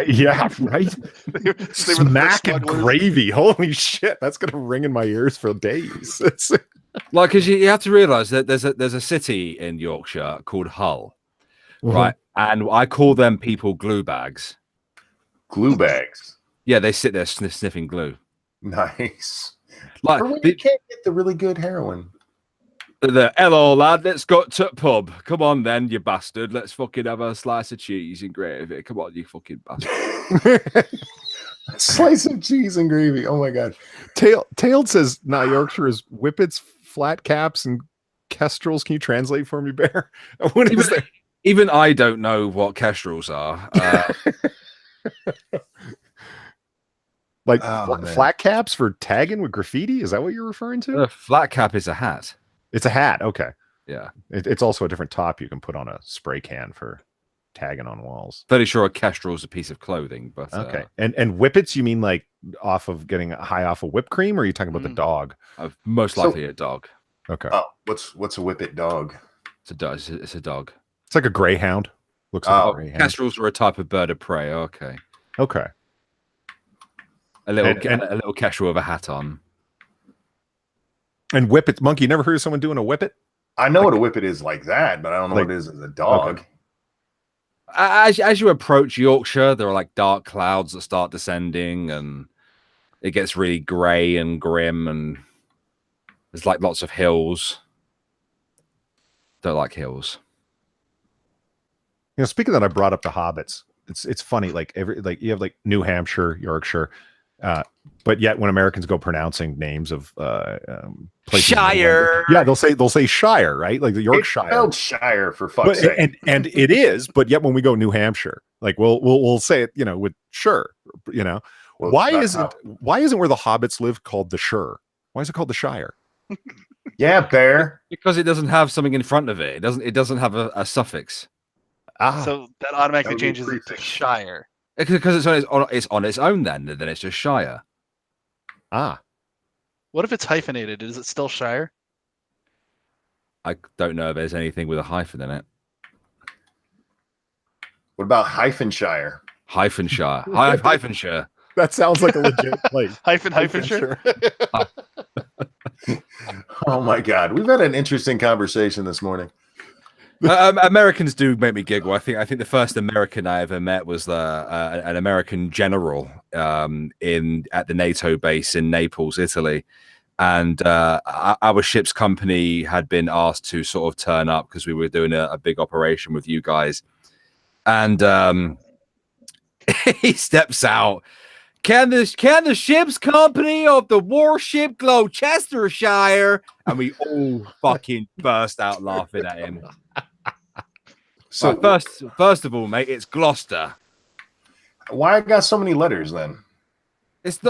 Yeah, right. They were the first Smack and smugglers. gravy. Holy shit, that's gonna ring in my ears for days. It's Like, because you have to realize that there's a city in Yorkshire called Hull, right? And I call them people glue bags. Glue bags. Yeah, they sit there sniffing glue. Nice. Like Or when you can't get the really good heroin. the hello lad, let's go to pub. Come on then, you bastard. Let's fucking have a slice of cheese and gravy. Come on, you fucking bastard. Slice of cheese and gravy. Oh my god. Tailed says, "Nah, Yorkshire is whippets, flat caps, and kestrels." Can you translate for me, Bear? What is that? Even I don't know what kestrels are. Like Oh, man. flat caps for tagging with graffiti? Is that what you're referring to? A flat cap is a hat. It's a hat. Okay. Yeah. It's also a different top you can put on a spray can for tagging on walls. Fairly sure a kestrel is a piece of clothing, but Okay. And whippets, you mean like off of getting high off of whipped cream, or are you talking about the dog? most likely a dog. Okay. Oh, what's a whippet dog? It's a dog. It's a dog. It's like a greyhound. Looks like a greyhound. Kestrels are a type of bird of prey. Okay. Okay. A little kestrel with a hat on. And whippets, Monkey, you never heard of someone doing a whippet? I know what a whippet is like that, but I don't know Like- what it is as a dog. Okay. As you approach Yorkshire, there are like dark clouds that start descending, and it gets really grey and grim, and there's like lots of hills. Don't like hills. Speaking of that, I brought up the hobbits. It's funny, like you have like New Hampshire, Yorkshire, but yet when Americans go pronouncing names of places, Shire. yeah, they'll say Shire, right? Like the It's Yorkshire. spelled Shire for fuck's But, sake. and it is, but yet when we go New Hampshire, like we'll say it, with sure, Well, why it's not isn't where the hobbits live called the Shire? Why is it called the Shire? Yeah, Bear. Because it doesn't have something in front of it. It doesn't have a suffix. So that automatically That would be changes it to prefix. Shire. Because it's on its own then it's just Shire. What if it's hyphenated? Is it still Shire? I don't know if there's anything with a hyphen in it. What about Hyphenshire? Hyphenshire. Hyphenshire. That sounds like a legit place. Hyphen Shire? Oh my god, we've had an interesting conversation this morning. Americans do make me giggle. I think the first American I ever met was an American general at the NATO base in Naples, Italy, and our ship's company had been asked to sort of turn up because we were doing a big operation with you guys, and he steps out. Can the ship's company of the warship Gloucestershire? And we all fucking burst out laughing at him. So First of all, mate, it's Gloucester. why I got so many letters then? It's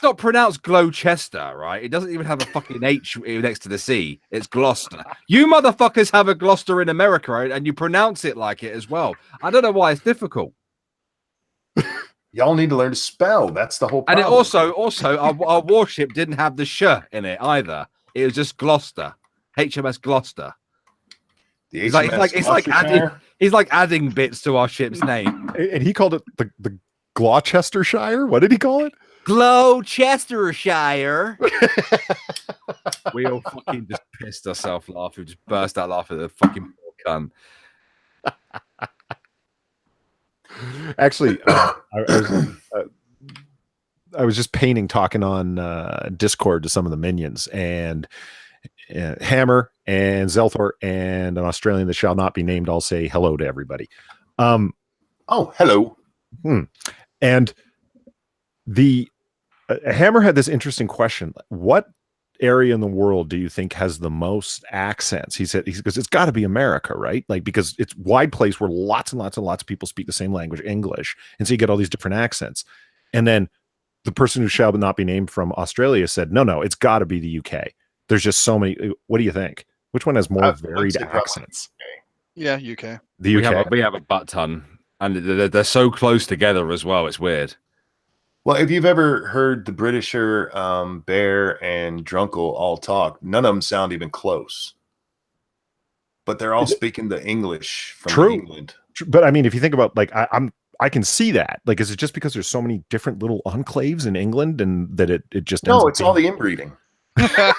not pronounced Gloucester, right? It doesn't even have a fucking H next to the C. It's Gloucester. You motherfuckers have a Gloucester in America, right? And you pronounce it like it as well. I don't know why it's difficult. Y'all need to learn to spell. That's the whole And problem. it also our warship didn't have the sh in it either. It was just Gloucester, HMS Gloucester. The It's like Gloucestershire? he's like adding bits to our ship's name. And he called it the Gloucestershire. What did he call it? Gloucestershire. We all fucking just pissed ourselves laughing. We just burst out laughing at the fucking poor cunt. Actually, I was just talking on Discord to some of the minions, and Hammer and Zelthor and an Australian that shall not be named all say hello to everybody. Oh, hello. And The Hammer had this interesting question. What area in the world do you think has the most accents? He said, because it's got to be America, right? Like, because it's wide place where lots and lots and lots of people speak the same language, English. And so you get all these different accents. And then the person who shall not be named from Australia said, no, it's got to be the UK. There's just so many. What do you think? Which one has more varied accents? Yeah, UK. The UK. We have a butt ton, and they're so close together as well. It's weird. Well, if you've ever heard the Britisher, Bear, and Drunkle all talk, none of them sound even close. But they're all speaking the English from England. But I mean, if you think about, like, I can see that. Like, is it just because there's so many different little enclaves in England and that it just no, it's all the inbreeding. Because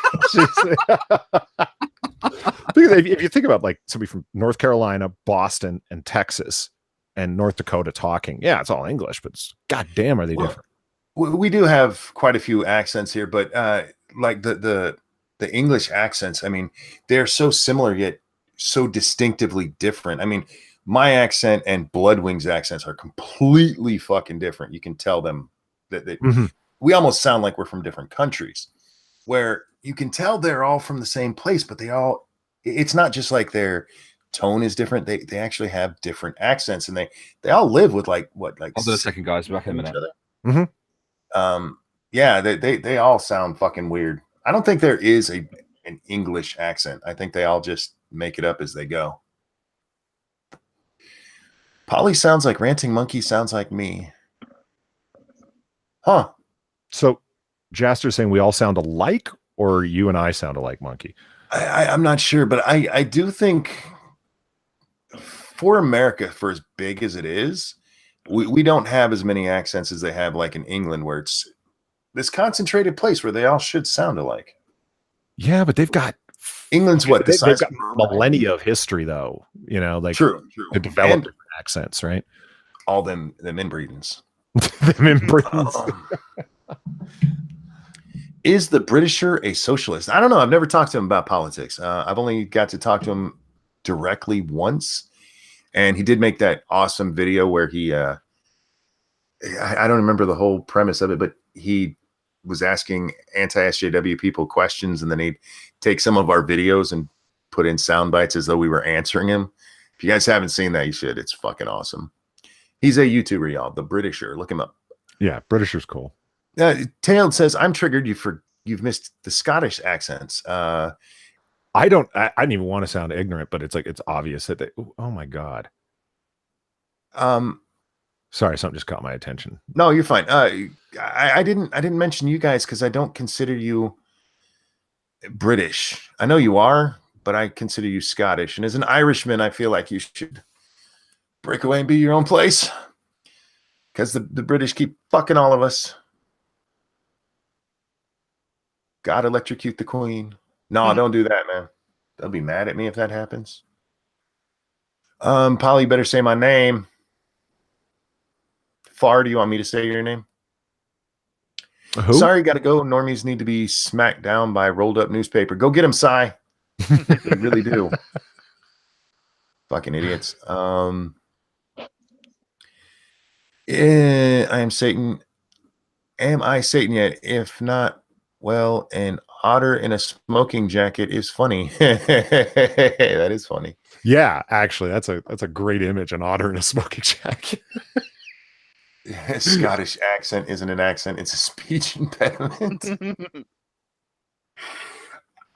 if you think about, like, somebody from North Carolina, Boston, and Texas, and North Dakota talking, yeah, it's all English, but goddamn, are they different? We do have quite a few accents here, but like the English accents, I mean, they're so similar yet so distinctively different. I mean, my accent and Bloodwing's accents are completely fucking different. You can tell them that we almost sound like we're from different countries, where you can tell they're all from the same place, but it's not just like their tone is different. They actually have different accents, and they all live with like I'll do a second, guys. Back in a minute. Yeah, they all sound fucking weird. I don't think there is an English accent. I think they all just make it up as they go. Polly sounds like Ranting Monkey sounds like me. Huh. So Jaster's saying we all sound alike, or you and I sound alike, Monkey? I'm not sure, but I do think for America, for as big as it is, we don't have as many accents as they have, like in England, where it's this concentrated place where they all should sound alike. Yeah, but they've got England's what they've got millennia of history, though. You know, like true. To develop different accents, right? All them inbreedings. Is the Britisher a socialist? I don't know. I've never talked to him about politics. I've only got to talk to him directly once. And he did make that awesome video where he, I don't remember the whole premise of it, but he was asking anti-SJW people questions, and then he'd take some of our videos and put in sound bites as though we were answering him. If you guys haven't seen that, you should. It's fucking awesome. He's a YouTuber, y'all. The Britisher. Look him up. Yeah, Britisher's cool. Tailed says, I'm triggered. You've missed the Scottish accents. I didn't even want to sound ignorant, but it's like, it's obvious that they, oh my God. Sorry, something just caught my attention. No, you're fine. I didn't mention you guys because I don't consider you British. I know you are, but I consider you Scottish. And as an Irishman, I feel like you should break away and be your own place. Because the British keep fucking all of us. God electrocute the Queen. No, don't do that, man. They'll be mad at me if that happens. Polly, you better say my name. Far, do you want me to say your name? Who? Sorry, gotta go. Normies need to be smacked down by rolled up newspaper. Go get them, Cy. They really do. Fucking idiots. I am Satan. Am I Satan yet? If not, well, an otter in a smoking jacket is funny. That is funny. Yeah, actually, that's a great image. An otter in a smoking jacket. Scottish accent isn't an accent; it's a speech impediment.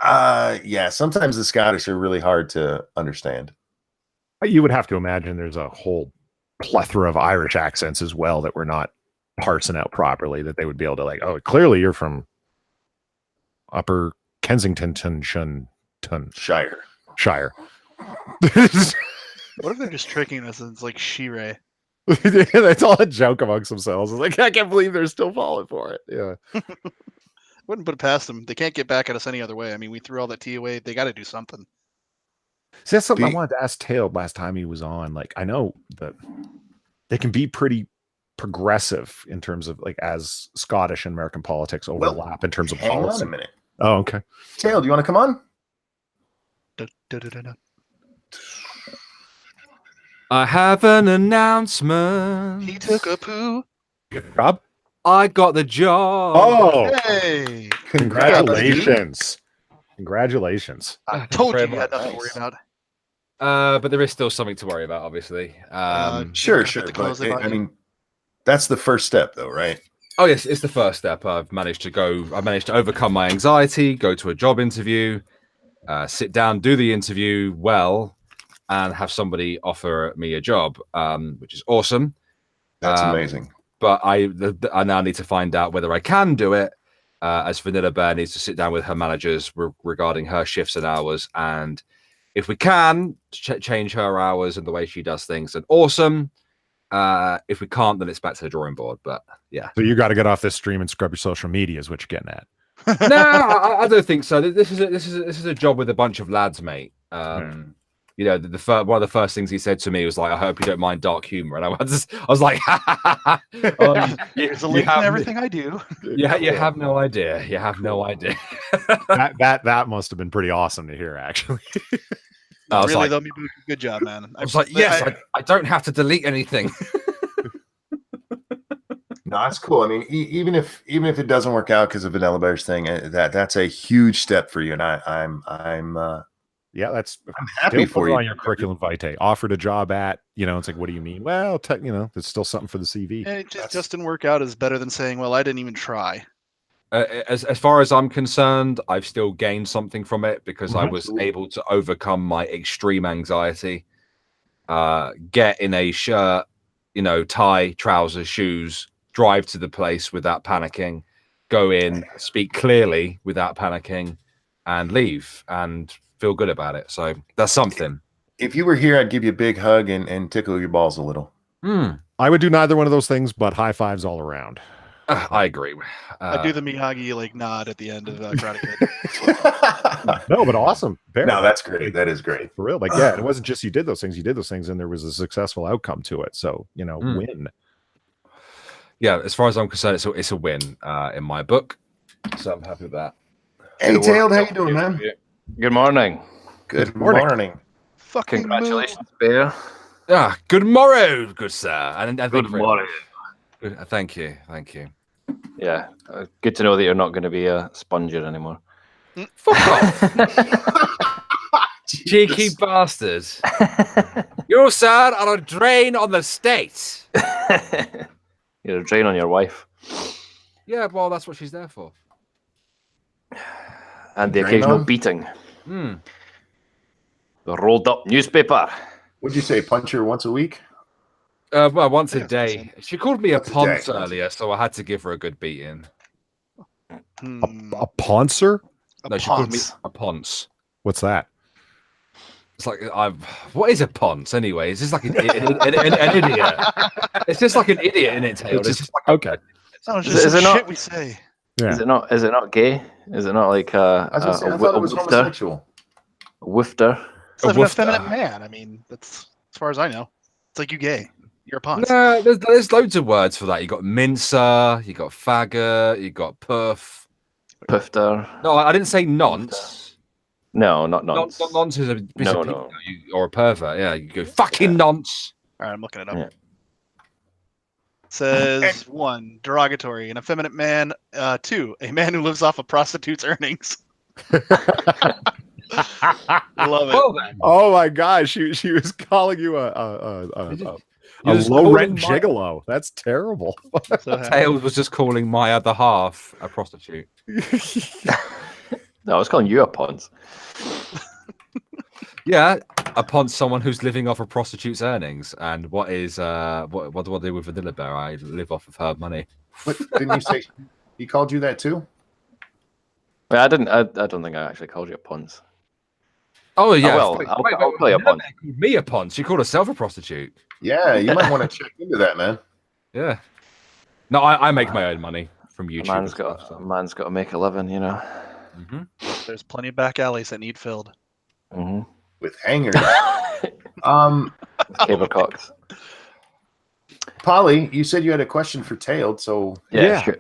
Yeah, sometimes the Scottish are really hard to understand. You would have to imagine there's a whole plethora of Irish accents as well that we're not parsing out properly, that they would be able to, like, oh, clearly you're from Upper Kensington Shire. What if they're just tricking us and it's like Shire? That's all a joke amongst themselves. It's like, I can't believe they're still falling for it. Yeah. Wouldn't put it past them. They can't get back at us any other way. I mean, we threw all that tea away. They got to do something. See, that's something I wanted to ask Tailed last time he was on. Like, I know that they can be pretty progressive in terms of, like, as Scottish and American politics overlap in terms of policy. Hang on a minute. Oh, okay. Tailed, do you want to come on? I have an announcement. He took a poo. Rob? I got the job. Oh, Hey, congratulations. Congratulations. I Thank you told very you had much. nothing to worry about. But there is still something to worry about, obviously. Sure, benefit the but close they buy I you. mean, that's the first step, though, right? Oh yes, it's the first step. I managed to overcome my anxiety, go to a job interview, sit down, do the interview well, and have somebody offer me a job, which is awesome. That's amazing. But I now need to find out whether I can do it. As Vanilla Bear needs to sit down with her managers regarding her shifts and hours, and if we can change her hours and the way she does things, then awesome. If we can't, then it's back to the drawing board. But yeah. So you got to get off this stream and scrub your social media, is what you're getting at. No, I don't think so. This is a job with a bunch of lads, mate. You know, one of the first things he said to me was like, "I hope you don't mind dark humor," and I was like, There's a link in everything I do. Yeah, you have no idea. You have no idea. that must have been pretty awesome to hear, actually. I was Really, like, though, good job, man. I was like, yes, I don't have to delete anything. No, that's cool. I mean, even if it doesn't work out because of Vanilla Bear's thing, that's a huge step for you, and I'm I'm happy for you on your curriculum vitae. Offered a job at, it's like, what do you mean? Well, there's still something for the CV. It just didn't work out is better than saying, well, I didn't even try. As far as I'm concerned, I've still gained something from it because I was able to overcome my extreme anxiety. Get in a shirt, tie, trousers, shoes, drive to the place without panicking, go in, speak clearly without panicking, and leave and feel good about it. So that's something. If you were here, I'd give you a big hug and tickle your balls a little. I would do neither one of those things, but high fives all around. I agree. I do the Miyagi nod at the end of Karate Kid. No, but awesome. No, that's great. That is great. For real. Like, yeah, it wasn't just you did those things, and there was a successful outcome to it. So, win. Yeah, as far as I'm concerned, it's a win in my book. So I'm happy with that. Hey, Tailed, how you doing, man? Good morning. Good morning. Fucking Congratulations, Bear. Good morrow, good sir. And Good morning. Thank you. Yeah, good to know that you're not going to be a sponger anymore. Fuck off. Cheeky bastards. You, sir, are a drain on the state. You're a drain on your wife. Yeah, well, that's what she's there for. And the occasional beating. The rolled up newspaper. What'd you say? Punch her once a week? Well, once a day. She called me a ponce earlier, so I had to give her a good beating. A poncer? No, she called me a ponce. What's that? It's like what is a ponce anyway? It's just like an idiot. It's just like an idiot in its tail. It's just like, okay. Is it not shit we say? Yeah. Is it not gay? Is it not like I thought it was homosexual. A woofter? It's like an effeminate man. I mean, that's as far as I know. It's like you gay. You're a ponce. No, there's loads of words for that. You got mincer, you got faggot, you got puff. Puffter. No, I didn't say nonce. No, not nonce. Nonce is a no. Or a pervert. Yeah, you go fucking nonce. All right, I'm looking it up. Yeah. Says 1, derogatory, an effeminate man. 2, a man who lives off a prostitute's earnings. Love it. Oh my gosh, she was calling you a low rent gigolo. That's terrible. Tails was just calling my other half a prostitute. No, I was calling you a ponce. Yeah, upon someone who's living off a prostitute's earnings. And what do I do with Vanilla Bear? I live off of her money. But didn't you say he called you that too? I didn't. I don't think I actually called you a ponce. Oh yeah, I'll call you a ponce. Me a ponce. She called herself a prostitute. Yeah, you might want to check into that, man. Yeah. No, I make my own money from YouTube. A man's got to make a living, Mm-hmm. There's plenty of back alleys that need filled. Mm-hmm. With hangers. Cable cocks. Polly, you said you had a question for Tailed, so Yeah. Sure.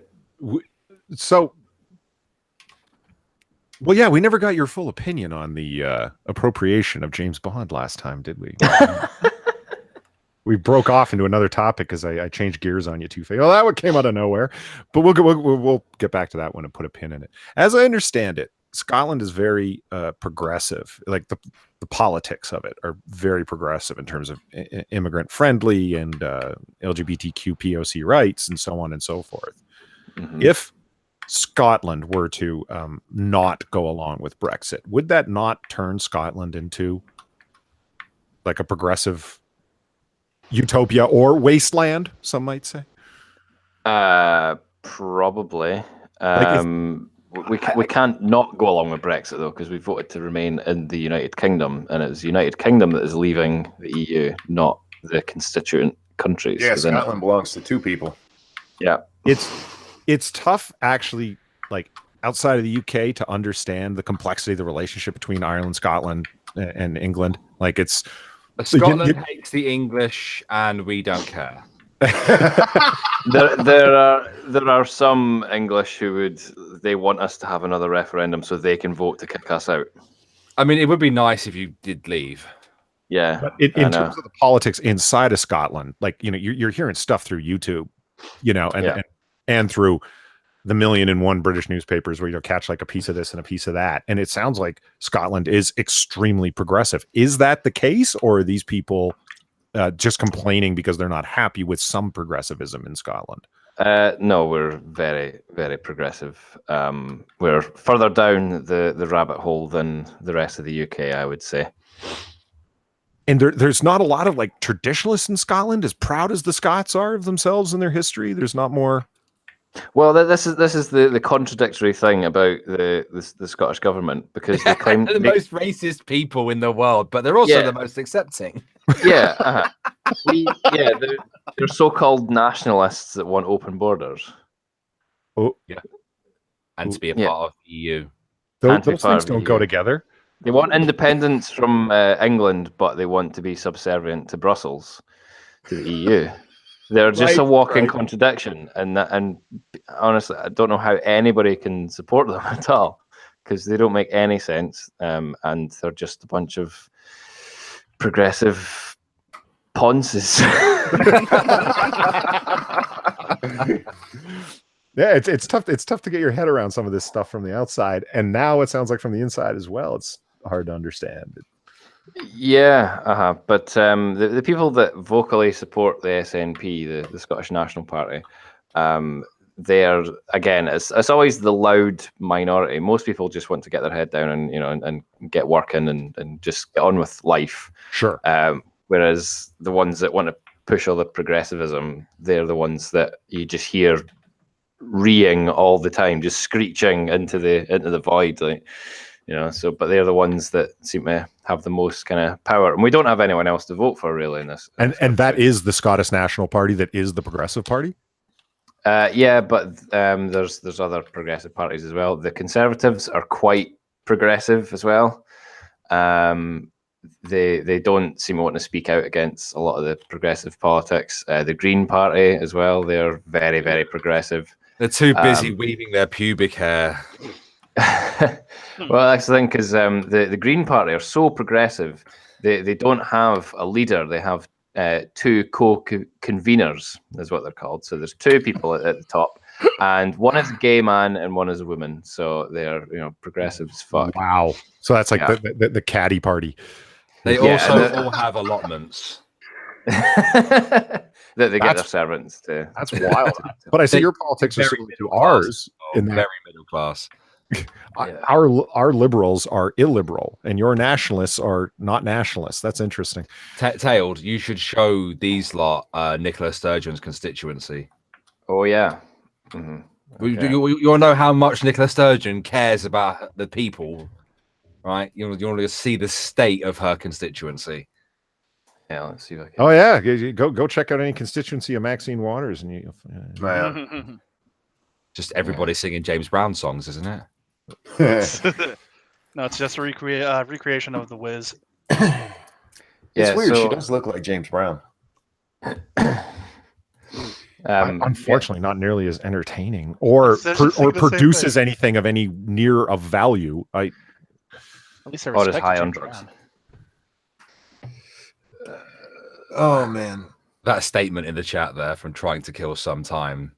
So, well, yeah, we never got your full opinion on the appropriation of James Bond last time, did we? we broke off into another topic because I changed gears on you too. Oh, that one came out of nowhere. But we'll get back to that one and put a pin in it. As I understand it, Scotland is very progressive. Like the politics of it are very progressive in terms of immigrant friendly and LGBTQ POC rights and so on and so forth. Mm-hmm. If Scotland were to not go along with Brexit, would that not turn Scotland into like a progressive utopia or wasteland, some might say? Probably. Like we can't not go along with Brexit though, because we voted to remain in the United Kingdom, and it's the United Kingdom that is leaving the EU, not the constituent countries. Yeah, Scotland belongs to two people. Yeah, it's tough actually, like outside of the UK, to understand the complexity of the relationship between Ireland, Scotland, and England. Like it's Scotland hates the English, and we don't care. there are some English who they want us to have another referendum so they can vote to kick us out. I mean, it would be nice if you did leave. Yeah, but in terms of the politics inside of Scotland, like you're hearing stuff through YouTube, and through the 1,000,001 British newspapers where you'll catch like a piece of this and a piece of that, and it sounds like Scotland is extremely progressive. Is that the case, or are these people just complaining because they're not happy with some progressivism in Scotland? No, we're very, very progressive. We're further down the rabbit hole than the rest of the UK, I would say. And there's not a lot of like traditionalists in Scotland, as proud as the Scots are of themselves and their history. There's not more. Well, this is the contradictory thing about the Scottish government, because they claim the most racist people in the world, but they're also the most accepting. Yeah, they're so-called nationalists that want open borders. Oh, yeah, and to be a part of the EU. Those things don't go together. They want independence from England, but they want to be subservient to Brussels, to the EU. They're just a walking contradiction, and honestly, I don't know how anybody can support them at all, because they don't make any sense, and they're just a bunch of progressive ponces. Yeah, it's tough. It's tough to get your head around some of this stuff from the outside, and now it sounds like from the inside as well. It's hard to understand. Yeah, but the people that vocally support the SNP, the Scottish National Party, they're, again, it's always the loud minority. Most people just want to get their head down and get working and just get on with life. Sure. Whereas the ones that want to push all the progressivism, they're the ones that you just hear reeing all the time, just screeching into the void, like. But they're the ones that seem to have the most kind of power, and we don't have anyone else to vote for really in this. And that is the Scottish National Party, that is the Progressive Party. Yeah, but there's other progressive parties as well. The Conservatives are quite progressive as well. They don't seem to want to speak out against a lot of the progressive politics. The Green Party as well, they're very, very progressive. They're too busy weaving their pubic hair. Well, that's the thing, because the Green Party are so progressive. They don't have a leader. They have two co-conveners, is what they're called. So there's two people at the top, and one is a gay man and one is a woman. So they're progressive as fuck. Wow. So that's like the caddy party. They also all have allotments that they get their servants to. That's wild. But I see your politics are similar to ours. In very middle class. Our liberals are illiberal, and your nationalists are not nationalists. That's interesting. Tailed, you should show these lot Nicola Sturgeon's constituency. Oh yeah. Mm-hmm. Okay. You want to know how much Nicola Sturgeon cares about the people, right? You want to see the state of her constituency. Yeah, let's see if I can. Oh yeah, go check out any constituency of Maxine Waters, and just everybody singing James Brown songs, isn't it? No, it's just a recreation of The Wiz. It's weird. She does look like James Brown. Unfortunately, not nearly as entertaining or produces anything of any near of value. At least I respect respect high on James drugs. Brown. Oh man, That statement in the chat there from Trying to Kill Some Time.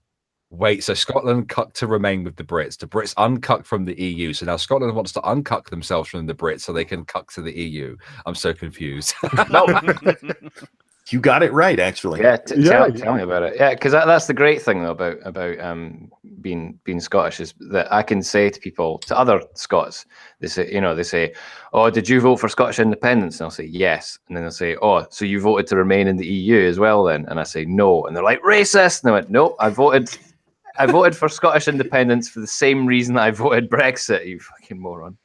Wait, so Scotland cucked to remain with the Brits. The Brits uncucked from the EU. So now Scotland wants to uncuck themselves from the Brits so they can cuck to the EU. I'm so confused. No, You got it right, actually. yeah, tell me about it. Yeah, because that's the great thing though about being Scottish is that I can say to people, to other Scots, they say, "Oh, did you vote for Scottish independence?" And I'll say yes, and then they'll say, "Oh, so you voted to remain in the EU as well then?" And I say no, and they're like, "Racist!" And I went, "No, I voted for Scottish independence for the same reason I voted Brexit. You fucking moron."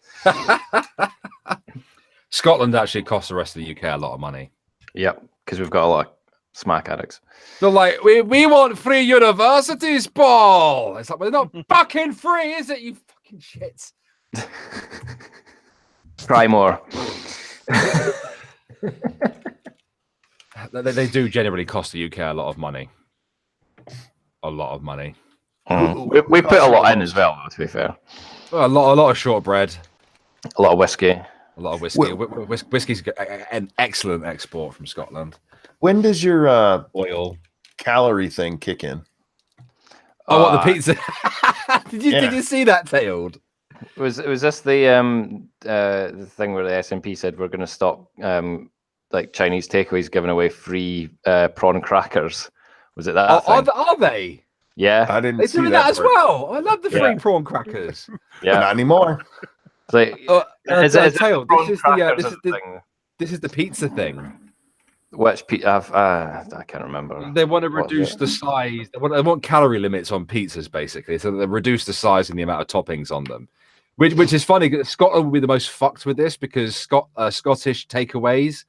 Scotland actually costs the rest of the UK a lot of money. Yep, because we've got a lot of smack addicts. They're like, we want free universities, Paul. It's like, well, they're not fucking free, is it? You fucking shits. Try more. They do generally cost the UK a lot of money. A lot of money. We put a lot in as well, though, to be fair. Well, a lot of shortbread. A lot of whiskey. A lot of whiskey. Whiskey's an excellent export from Scotland. When does your Oil. calorie thing kick in? Oh, what, the pizza? Did you see that, Tailed? Was this the thing where the SNP said we're going to stop like Chinese takeaways giving away free prawn crackers? Was it that? Are they? Yeah, I didn't They're see doing that that as part. well. I love the free prawn crackers. yeah. Not anymore. It's like, Tailed, prawn this crackers is is the thing? this is the pizza thing. Which I can't remember. They want to What was reduce it? the size. They want calorie limits on pizzas, basically. So they reduce the size and the amount of toppings on them. Which is funny. Because Scotland will be the most fucked with this because Scottish takeaways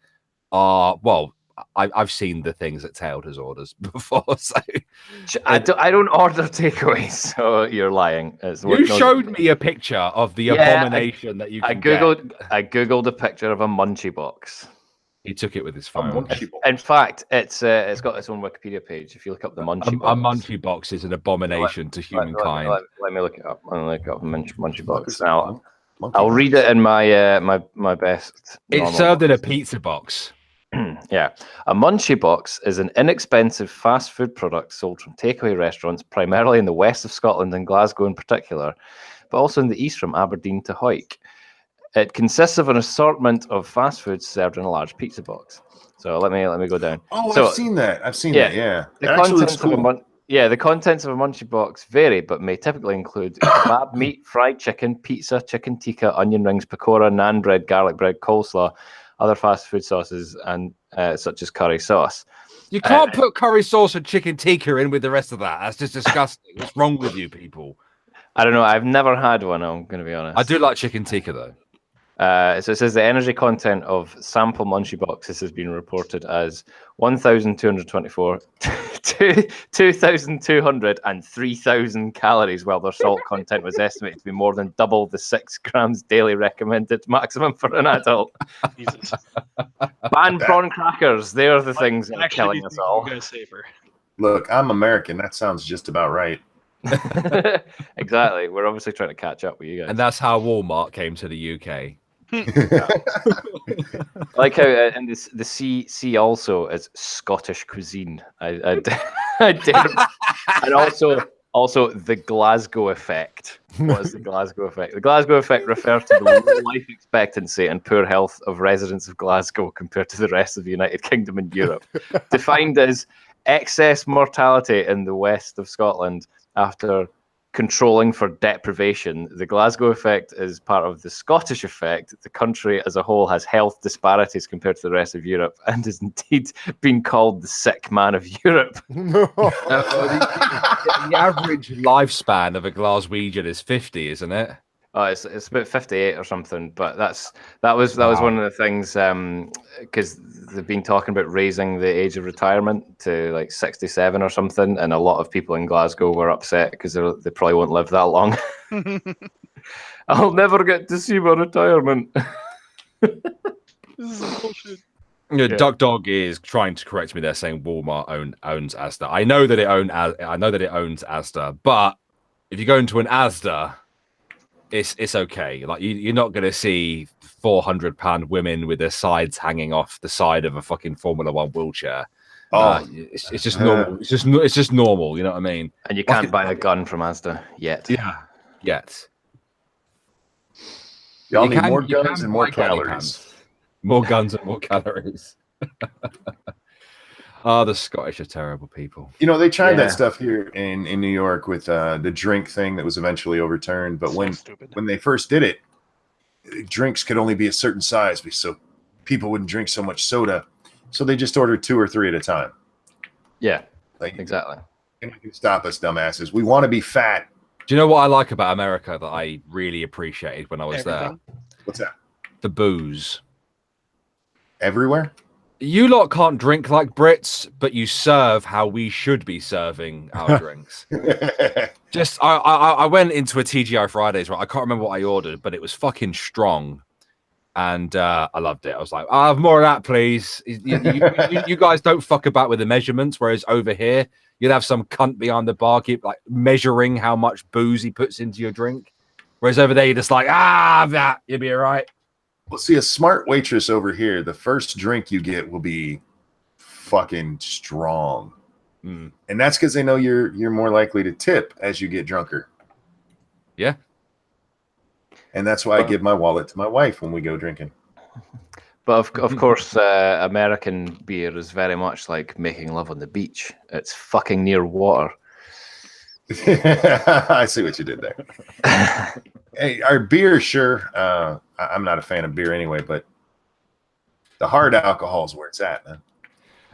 are, well, I've seen the things that Tailed has orders before. So I don't order takeaways, so you're lying. you showed me a picture of the abomination that you can I googled a picture of a munchie box. He took it with his phone. In fact, it's got its own Wikipedia page. If you look up the munchie box, a munchie box is an abomination to humankind. Let me look it up. I'll look up munchie box. Now, I'll read it in my my best. It's served in a pizza box. Yeah, a munchie box is an inexpensive fast food product sold from takeaway restaurants, primarily in the west of Scotland and Glasgow in particular, but also in the east from Aberdeen to Hawick. It consists of an assortment of fast foods served in a large pizza box. So let me go down. Oh, so, I've seen that. I've seen that. Yeah. The contents of a munchie box vary, but may typically include kebab meat, fried chicken, pizza, chicken tikka, onion rings, pakora, naan bread, garlic bread, coleslaw, other fast food sauces, and such as curry sauce. You can't put curry sauce and chicken tikka in with the rest of that. That's just disgusting. What's wrong with you people? I don't know. I've never had one. I'm going to be honest. I do like chicken tikka though. So it says the energy content of sample munchie boxes has been reported as 1,224, 2,200 and 3,000 calories, while their salt content was estimated to be more than double the 6 grams daily recommended maximum for an adult. Jesus. Ban prawn crackers. They are the things that are killing us all. Safer. Look, I'm American. That sounds just about right. Exactly. We're obviously trying to catch up with you guys. And that's how Walmart came to the UK. Like how and the C also is Scottish cuisine. I dare. And also the Glasgow effect. What is the Glasgow effect? The Glasgow effect refers to the low life expectancy and poor health of residents of Glasgow compared to the rest of the United Kingdom and Europe, defined as excess mortality in the west of Scotland after controlling for deprivation. The Glasgow effect is part of the Scottish effect. The country as a whole has health disparities compared to the rest of Europe and is indeed being called the sick man of Europe. The average lifespan of a Glaswegian is 50, isn't it? Oh, it's about 58 or something, but that was one of the things because they've been talking about raising the age of retirement to like 67 or something, and a lot of people in Glasgow were upset because they probably won't live that long. I'll never get to see my retirement. This is bullshit. Yeah, Duck Dog is trying to correct me there, saying Walmart owns Asda. I know that it owns Asda, but if you go into an Asda, it's okay. Like you're not going to see 400-pound women with their sides hanging off the side of a fucking Formula One wheelchair. It's just normal. It's just normal. You know what I mean? And you can't buy a gun from Asda yet. Yeah, yet. Y'all You need can- more you guns can and more buy gunny calories. pants. More guns and more calories. Oh, the Scottish are terrible people. You know, they tried Yeah. that stuff here in New York with the drink thing that was eventually overturned. But So stupid. when they first did it, drinks could only be a certain size, so people wouldn't drink so much soda. So they just ordered 2 or 3 at a time. Yeah, Like, exactly. you can stop us, dumbasses. We want to be fat. Do you know what I like about America that I really appreciated when I was Everything. What's that? there? The booze. Everywhere? You lot can't drink like Brits, but you serve how we should be serving our drinks. Just, I went into a TGI Fridays, right? I can't remember what I ordered, but it was fucking strong. And I loved it. I was like, I'll have more of that, please. You guys don't fuck about with the measurements, whereas over here, you'd have some cunt behind the bar keep like measuring how much booze he puts into your drink. Whereas over there, you're just like, that, you'll be all right. Well, see, a smart waitress over here, the first drink you get will be fucking strong. Mm. And that's because they know you're more likely to tip as you get drunker. Yeah. And that's why I give my wallet to my wife when we go drinking. But of course, American beer is very much like making love on the beach. It's fucking near water. I see what you did there. Hey, our beer, sure. I'm not a fan of beer anyway, but the hard alcohol is where it's at, man.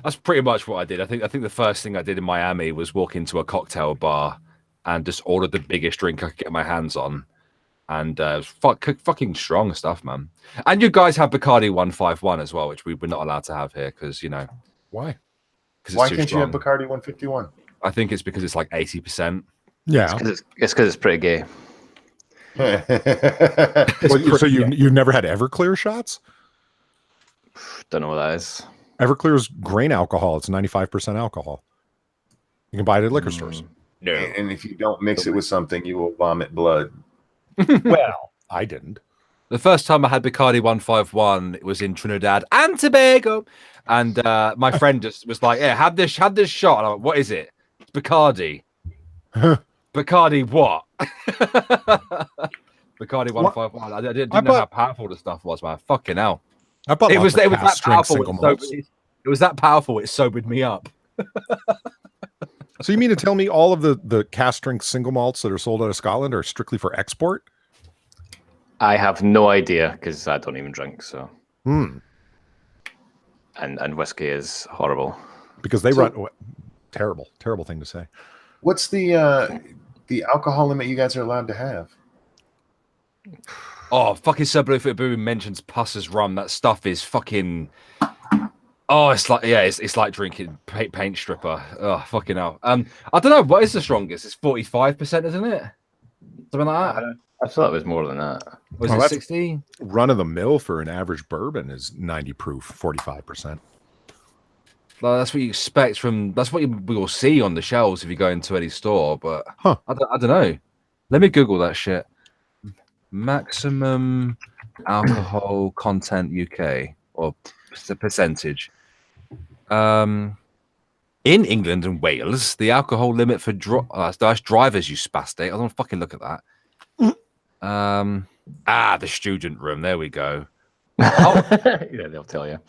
That's pretty much what I did. I think the first thing I did in Miami was walk into a cocktail bar and just order the biggest drink I could get my hands on. And fucking strong stuff, man. And you guys have Bacardi 151 as well, which we were not allowed to have here because, you know. Why? Why can't you have Bacardi 151? I think it's because it's like 80%. Yeah. It's because it's pretty gay. So you've never had Everclear shots? Don't know what that is. Everclear's grain alcohol. It's 95% alcohol. You can buy it at liquor stores. No. And if you don't mix it with something, you will vomit blood. Well, I didn't. The first time I had Bacardi 151, it was in Trinidad and Tobago. And my friend just was like, yeah, have this shot. And I'm like, what is it? It's Bacardi. Bacardi what? Bacardi 151. I didn't know how powerful the stuff was, man. Fucking hell. I bought It was that powerful. It was that powerful. It sobered me up. So you mean to tell me all of the cast strength single malts that are sold out of Scotland are strictly for export? I have no idea because I don't even drink. So, And whiskey is horrible because they run terrible thing to say. What's the alcohol limit you guys are allowed to have? Oh, fucking Sir Bluefoot mentions Puss's rum. That stuff is fucking. Oh, it's like it's like drinking paint stripper. Oh, fucking hell. I don't know what is the strongest. It's 45%, isn't it? Something like that. I thought it was more than that. Was it 60? Run of the mill for an average bourbon is 90 proof, 45%. Well, that's what you expect from. That's what you will see on the shelves if you go into any store. But I don't know. Let me Google that shit. Maximum alcohol content UK or percentage. In England and Wales, the alcohol limit for that's drivers, you spastic. I don't fucking look at that. The student room. There we go. Yeah, they'll tell you.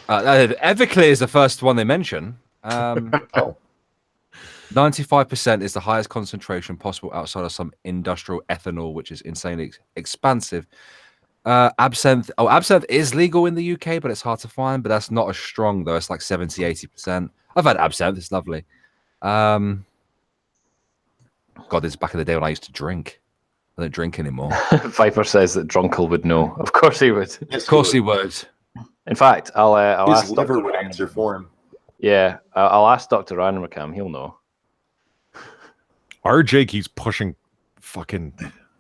Everclear is the first one they mention. 95% is the highest concentration possible outside of some industrial ethanol, which is insanely expansive. Absinthe is legal in the UK, but it's hard to find. But that's not as strong though. It's like 70-80%. I've had absinthe. It's lovely. God, this is back in the day when I used to drink. I don't drink anymore. Viper says that Drunkle would know. Of course he would. Of course he would. In fact, I'll ask His liver Dr. would answer for him. Yeah, I'll ask Dr. Randermacam. He'll know. RJ keeps pushing fucking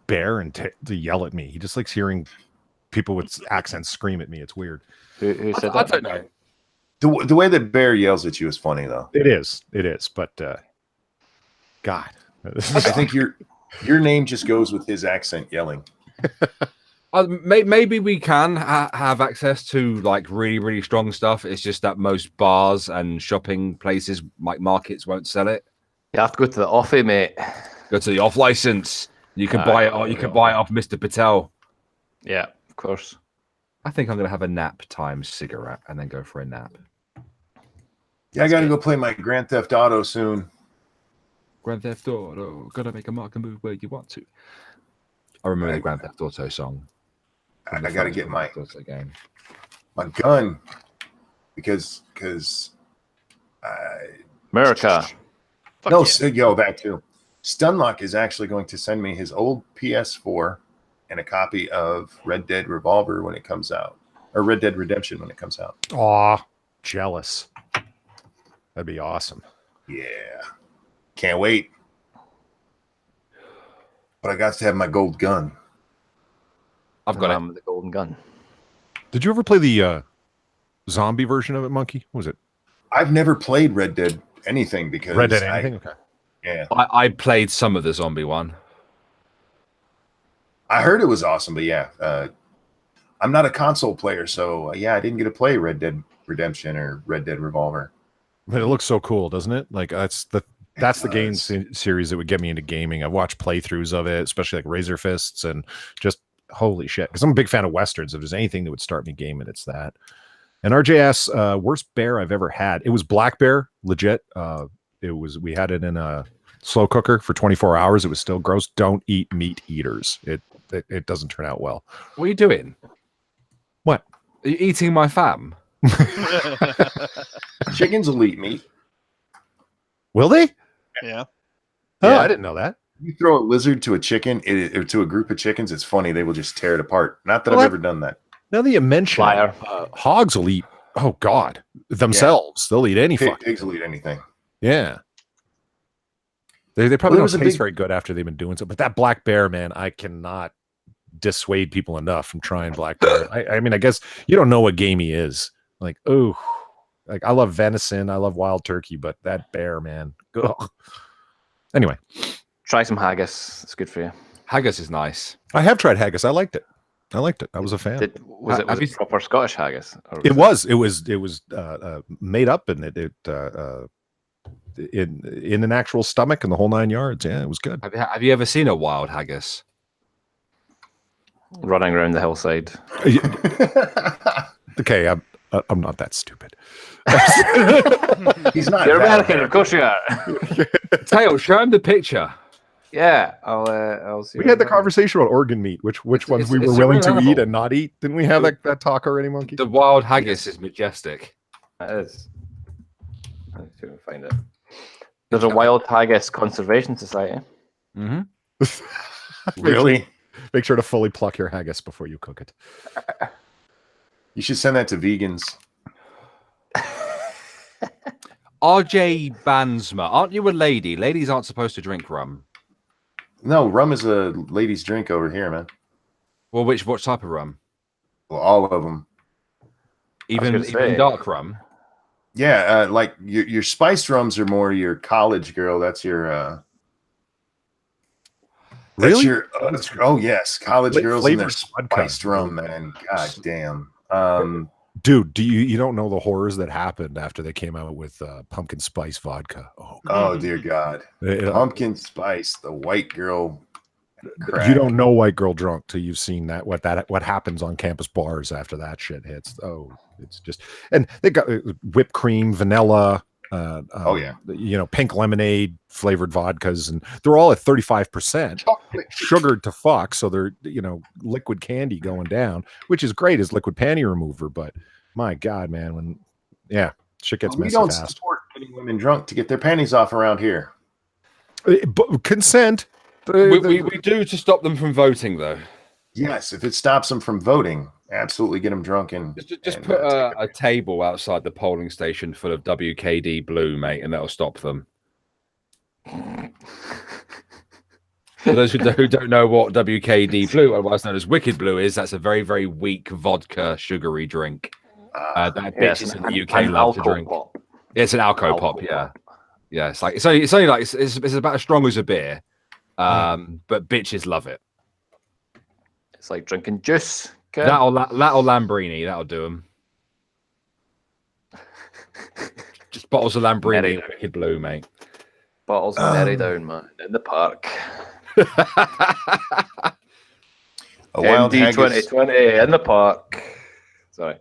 Bear and to yell at me. He just likes hearing people with accents scream at me. It's weird. Who said that? I don't know. The way that Bear yells at you is funny though. It is. But God, I think your name just goes with his accent yelling. Maybe we can have access to like really, really strong stuff. It's just that most bars and shopping places, like markets, won't sell it. You have to go to the offie, mate. Go to the off license. You can buy it. Or you can buy it off Mr. Patel. Yeah, of course. I think I'm gonna have a nap times cigarette and then go for a nap. Yeah, I gotta go play my Grand Theft Auto soon. Grand Theft Auto, gotta make a mark and move where you want to. I remember the Grand Theft Auto song. I gotta get my game. My gun because America. no, yo, that too. Stunlock is actually going to send me his old PS4 and a copy of Red Dead Revolver when it comes out, or Red Dead Redemption when it comes out. Aw, jealous. That'd be awesome. Yeah, can't wait. But I got to have my gold gun. I've got the golden gun. Did you ever play the zombie version of it, Monkey? What was it? I've never played Red Dead anything because Red Dead anything? Okay. Yeah, I played some of the zombie one. I heard it was awesome, but yeah, I'm not a console player, so yeah, I didn't get to play Red Dead Redemption or Red Dead Revolver. But it looks so cool, doesn't it? Like that's the game series that would get me into gaming. I've watched playthroughs of it, especially like Razor Fists, and just holy shit. Because I'm a big fan of westerns. If there's anything that would start me gaming, it's that. And RJS, worst bear I've ever had. It was black bear, legit. We had it in a slow cooker for 24 hours. It was still gross. Don't eat meat eaters. It doesn't turn out well. What are you doing? What? Are you eating my fam? Chickens will eat meat. Will they? Yeah. Oh, Yeah. I didn't know that. You throw a lizard to a chicken, or to a group of chickens, it's funny. They will just tear it apart. Not that I've ever done that. Now that you mention it, hogs will eat, oh God, themselves. Yeah. They'll eat any fucking pigs will eat anything. Yeah. They probably don't taste very good after they've been doing so. But that black bear, man, I cannot dissuade people enough from trying black bear. I mean, I guess you don't know what game he is. Like, oh, like I love venison, I love wild turkey, but that bear, man. Ugh. Anyway, try some haggis. It's good for you. Haggis is nice. I have tried haggis. I liked it. I was a fan. Was it proper Scottish haggis? It was made up in in an actual stomach and the whole 9 yards. Yeah, it was good. Have you ever seen a wild haggis? Running around the hillside. Okay, I'm not that stupid. He's not. You're American, of course you are. Tail, show him the picture. Yeah, I'll see. We had the conversation about organ meat, which ones we were willing to eat and not eat. Didn't we have that talk already, Monkey? The wild haggis is majestic. It is. Let's see if I can find it. There's a wild haggis conservation society. Mm-hmm. Really? Make sure to fully pluck your haggis before you cook it. You should send that to vegans. RJ Bansma, aren't you a lady? Ladies aren't supposed to drink rum. No, rum is a lady's drink over here, man. Well, what type of rum? Well, all of them. Even dark rum? Yeah, like your spiced rums are more your college girl. That's your really? That's your oh yes, college girls and their spiced rum, man. God damn. Dude, you don't know the horrors that happened after they came out with pumpkin spice vodka. Oh dear God. Pumpkin spice, the white girl crack. You don't know white girl drunk till you've seen what happens on campus bars after that shit hits. Oh, it's just, and they got whipped cream, vanilla, pink lemonade flavored vodkas, and they're all at 35%, sugared to fuck. So they're, liquid candy going down, which is great as liquid panty remover. But my God, man, shit gets messy fast. We don't support getting women drunk to get their panties off around here. Consent. We do to stop them from voting, though. Yes, if it stops them from voting, absolutely get them drunk and just put a table outside the polling station full of WKD blue, mate, and that'll stop them. For those who don't know what WKD blue, otherwise known as Wicked Blue, is, that's a very, very weak vodka sugary drink. That bitches in the UK love to drink. Pop. It's an alcohol pop, yeah. Yeah, it's only like it's about as strong as a beer. But bitches love it. It's like drinking juice. Okay? That'll Lambrini. That'll do him. Just bottles of Lambrini Merry. and Wicked Blue, mate. Bottles of Merry down, man, in the park. A wild MD haggis. 2020 in the park. Sorry.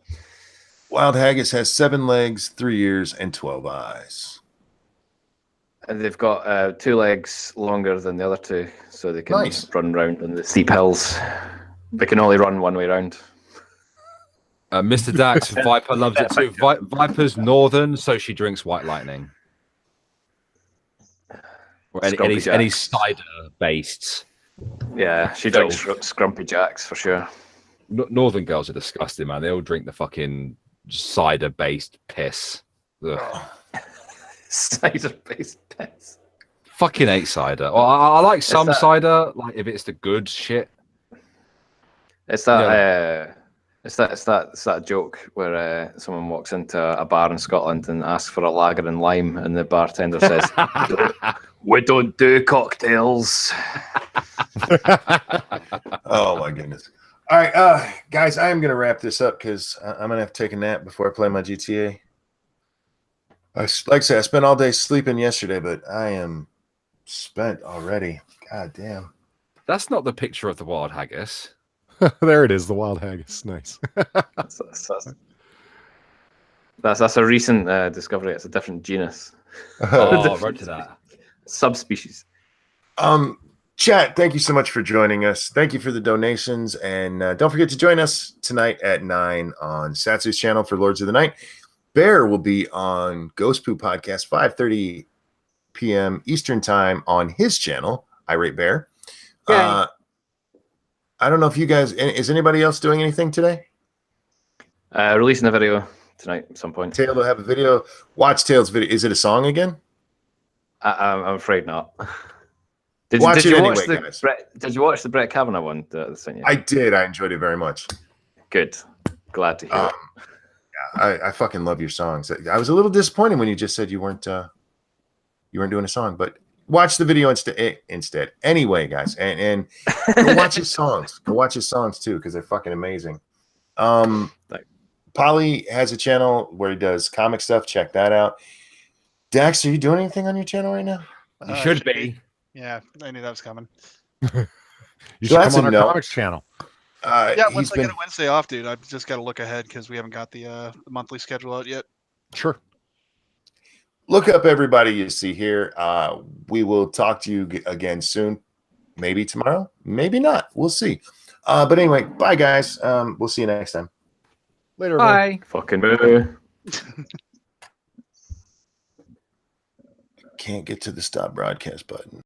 Wild haggis has 7 legs, 3 ears, and 12 eyes. And they've got 2 legs longer than the other 2, so they can Nice. run round on the steep hills. They can only run one way round. Mr. Dax, Viper loves it too. Viper's northern, so she drinks White Lightning. Or any cider based. Yeah, she drinks Scrumpy Jacks for sure. Northern girls are disgusting, man. They all drink the fucking cider based piss. Ugh. Cider based piss. Fucking hate cider. Well, I like some cider, like if it's the good shit. It's that. It's that joke where someone walks into a bar in Scotland and asks for a lager and lime, and the bartender says, "We don't do cocktails." Oh my goodness! All right, guys, I am gonna wrap this up because I'm gonna have to take a nap before I play my GTA. Like I said, I spent all day sleeping yesterday, but I am spent already. God damn! That's not the picture of the wild haggis. There it is, the wild haggis. Nice. That's a recent discovery. It's a different genus. Oh, right to that. Subspecies. Chat, thank you so much for joining us. Thank you for the donations, and don't forget to join us tonight at 9 on Satsu's channel for Lords of the Night. Bear will be on Ghost Poo Podcast 5:30 p.m. Eastern Time on his channel, Irate Bear. I don't know if you guys, is anybody else doing anything today? Releasing a video tonight at some point. Tail will have a video. Watch Tail's video. Is it a song again? I'm afraid not. Did Watch it you anyway, watch the guys. Did you watch the Brett Kavanaugh one that I sent you? I did. I enjoyed it very much. Good. Glad to hear it. Yeah, I fucking love your songs. I was a little disappointed when you just said you weren't doing a song, but watch the video instead. Anyway, guys, and go watch his songs. Go watch his songs too, because they're fucking amazing. Polly has a channel where he does comic stuff. Check that out. Dax, are you doing anything on your channel right now? You should be. Yeah, I knew that was coming. You should that's come a on no. our comics channel. Yeah, once I get a Wednesday off, dude, I've just got to look ahead because we haven't got the monthly schedule out yet. Sure. Look up everybody you see here. We will talk to you again soon. Maybe tomorrow, maybe not. We'll see. But anyway, bye, guys. We'll see you next time. Later. Bye. Fucking boo. Can't get to the stop broadcast button.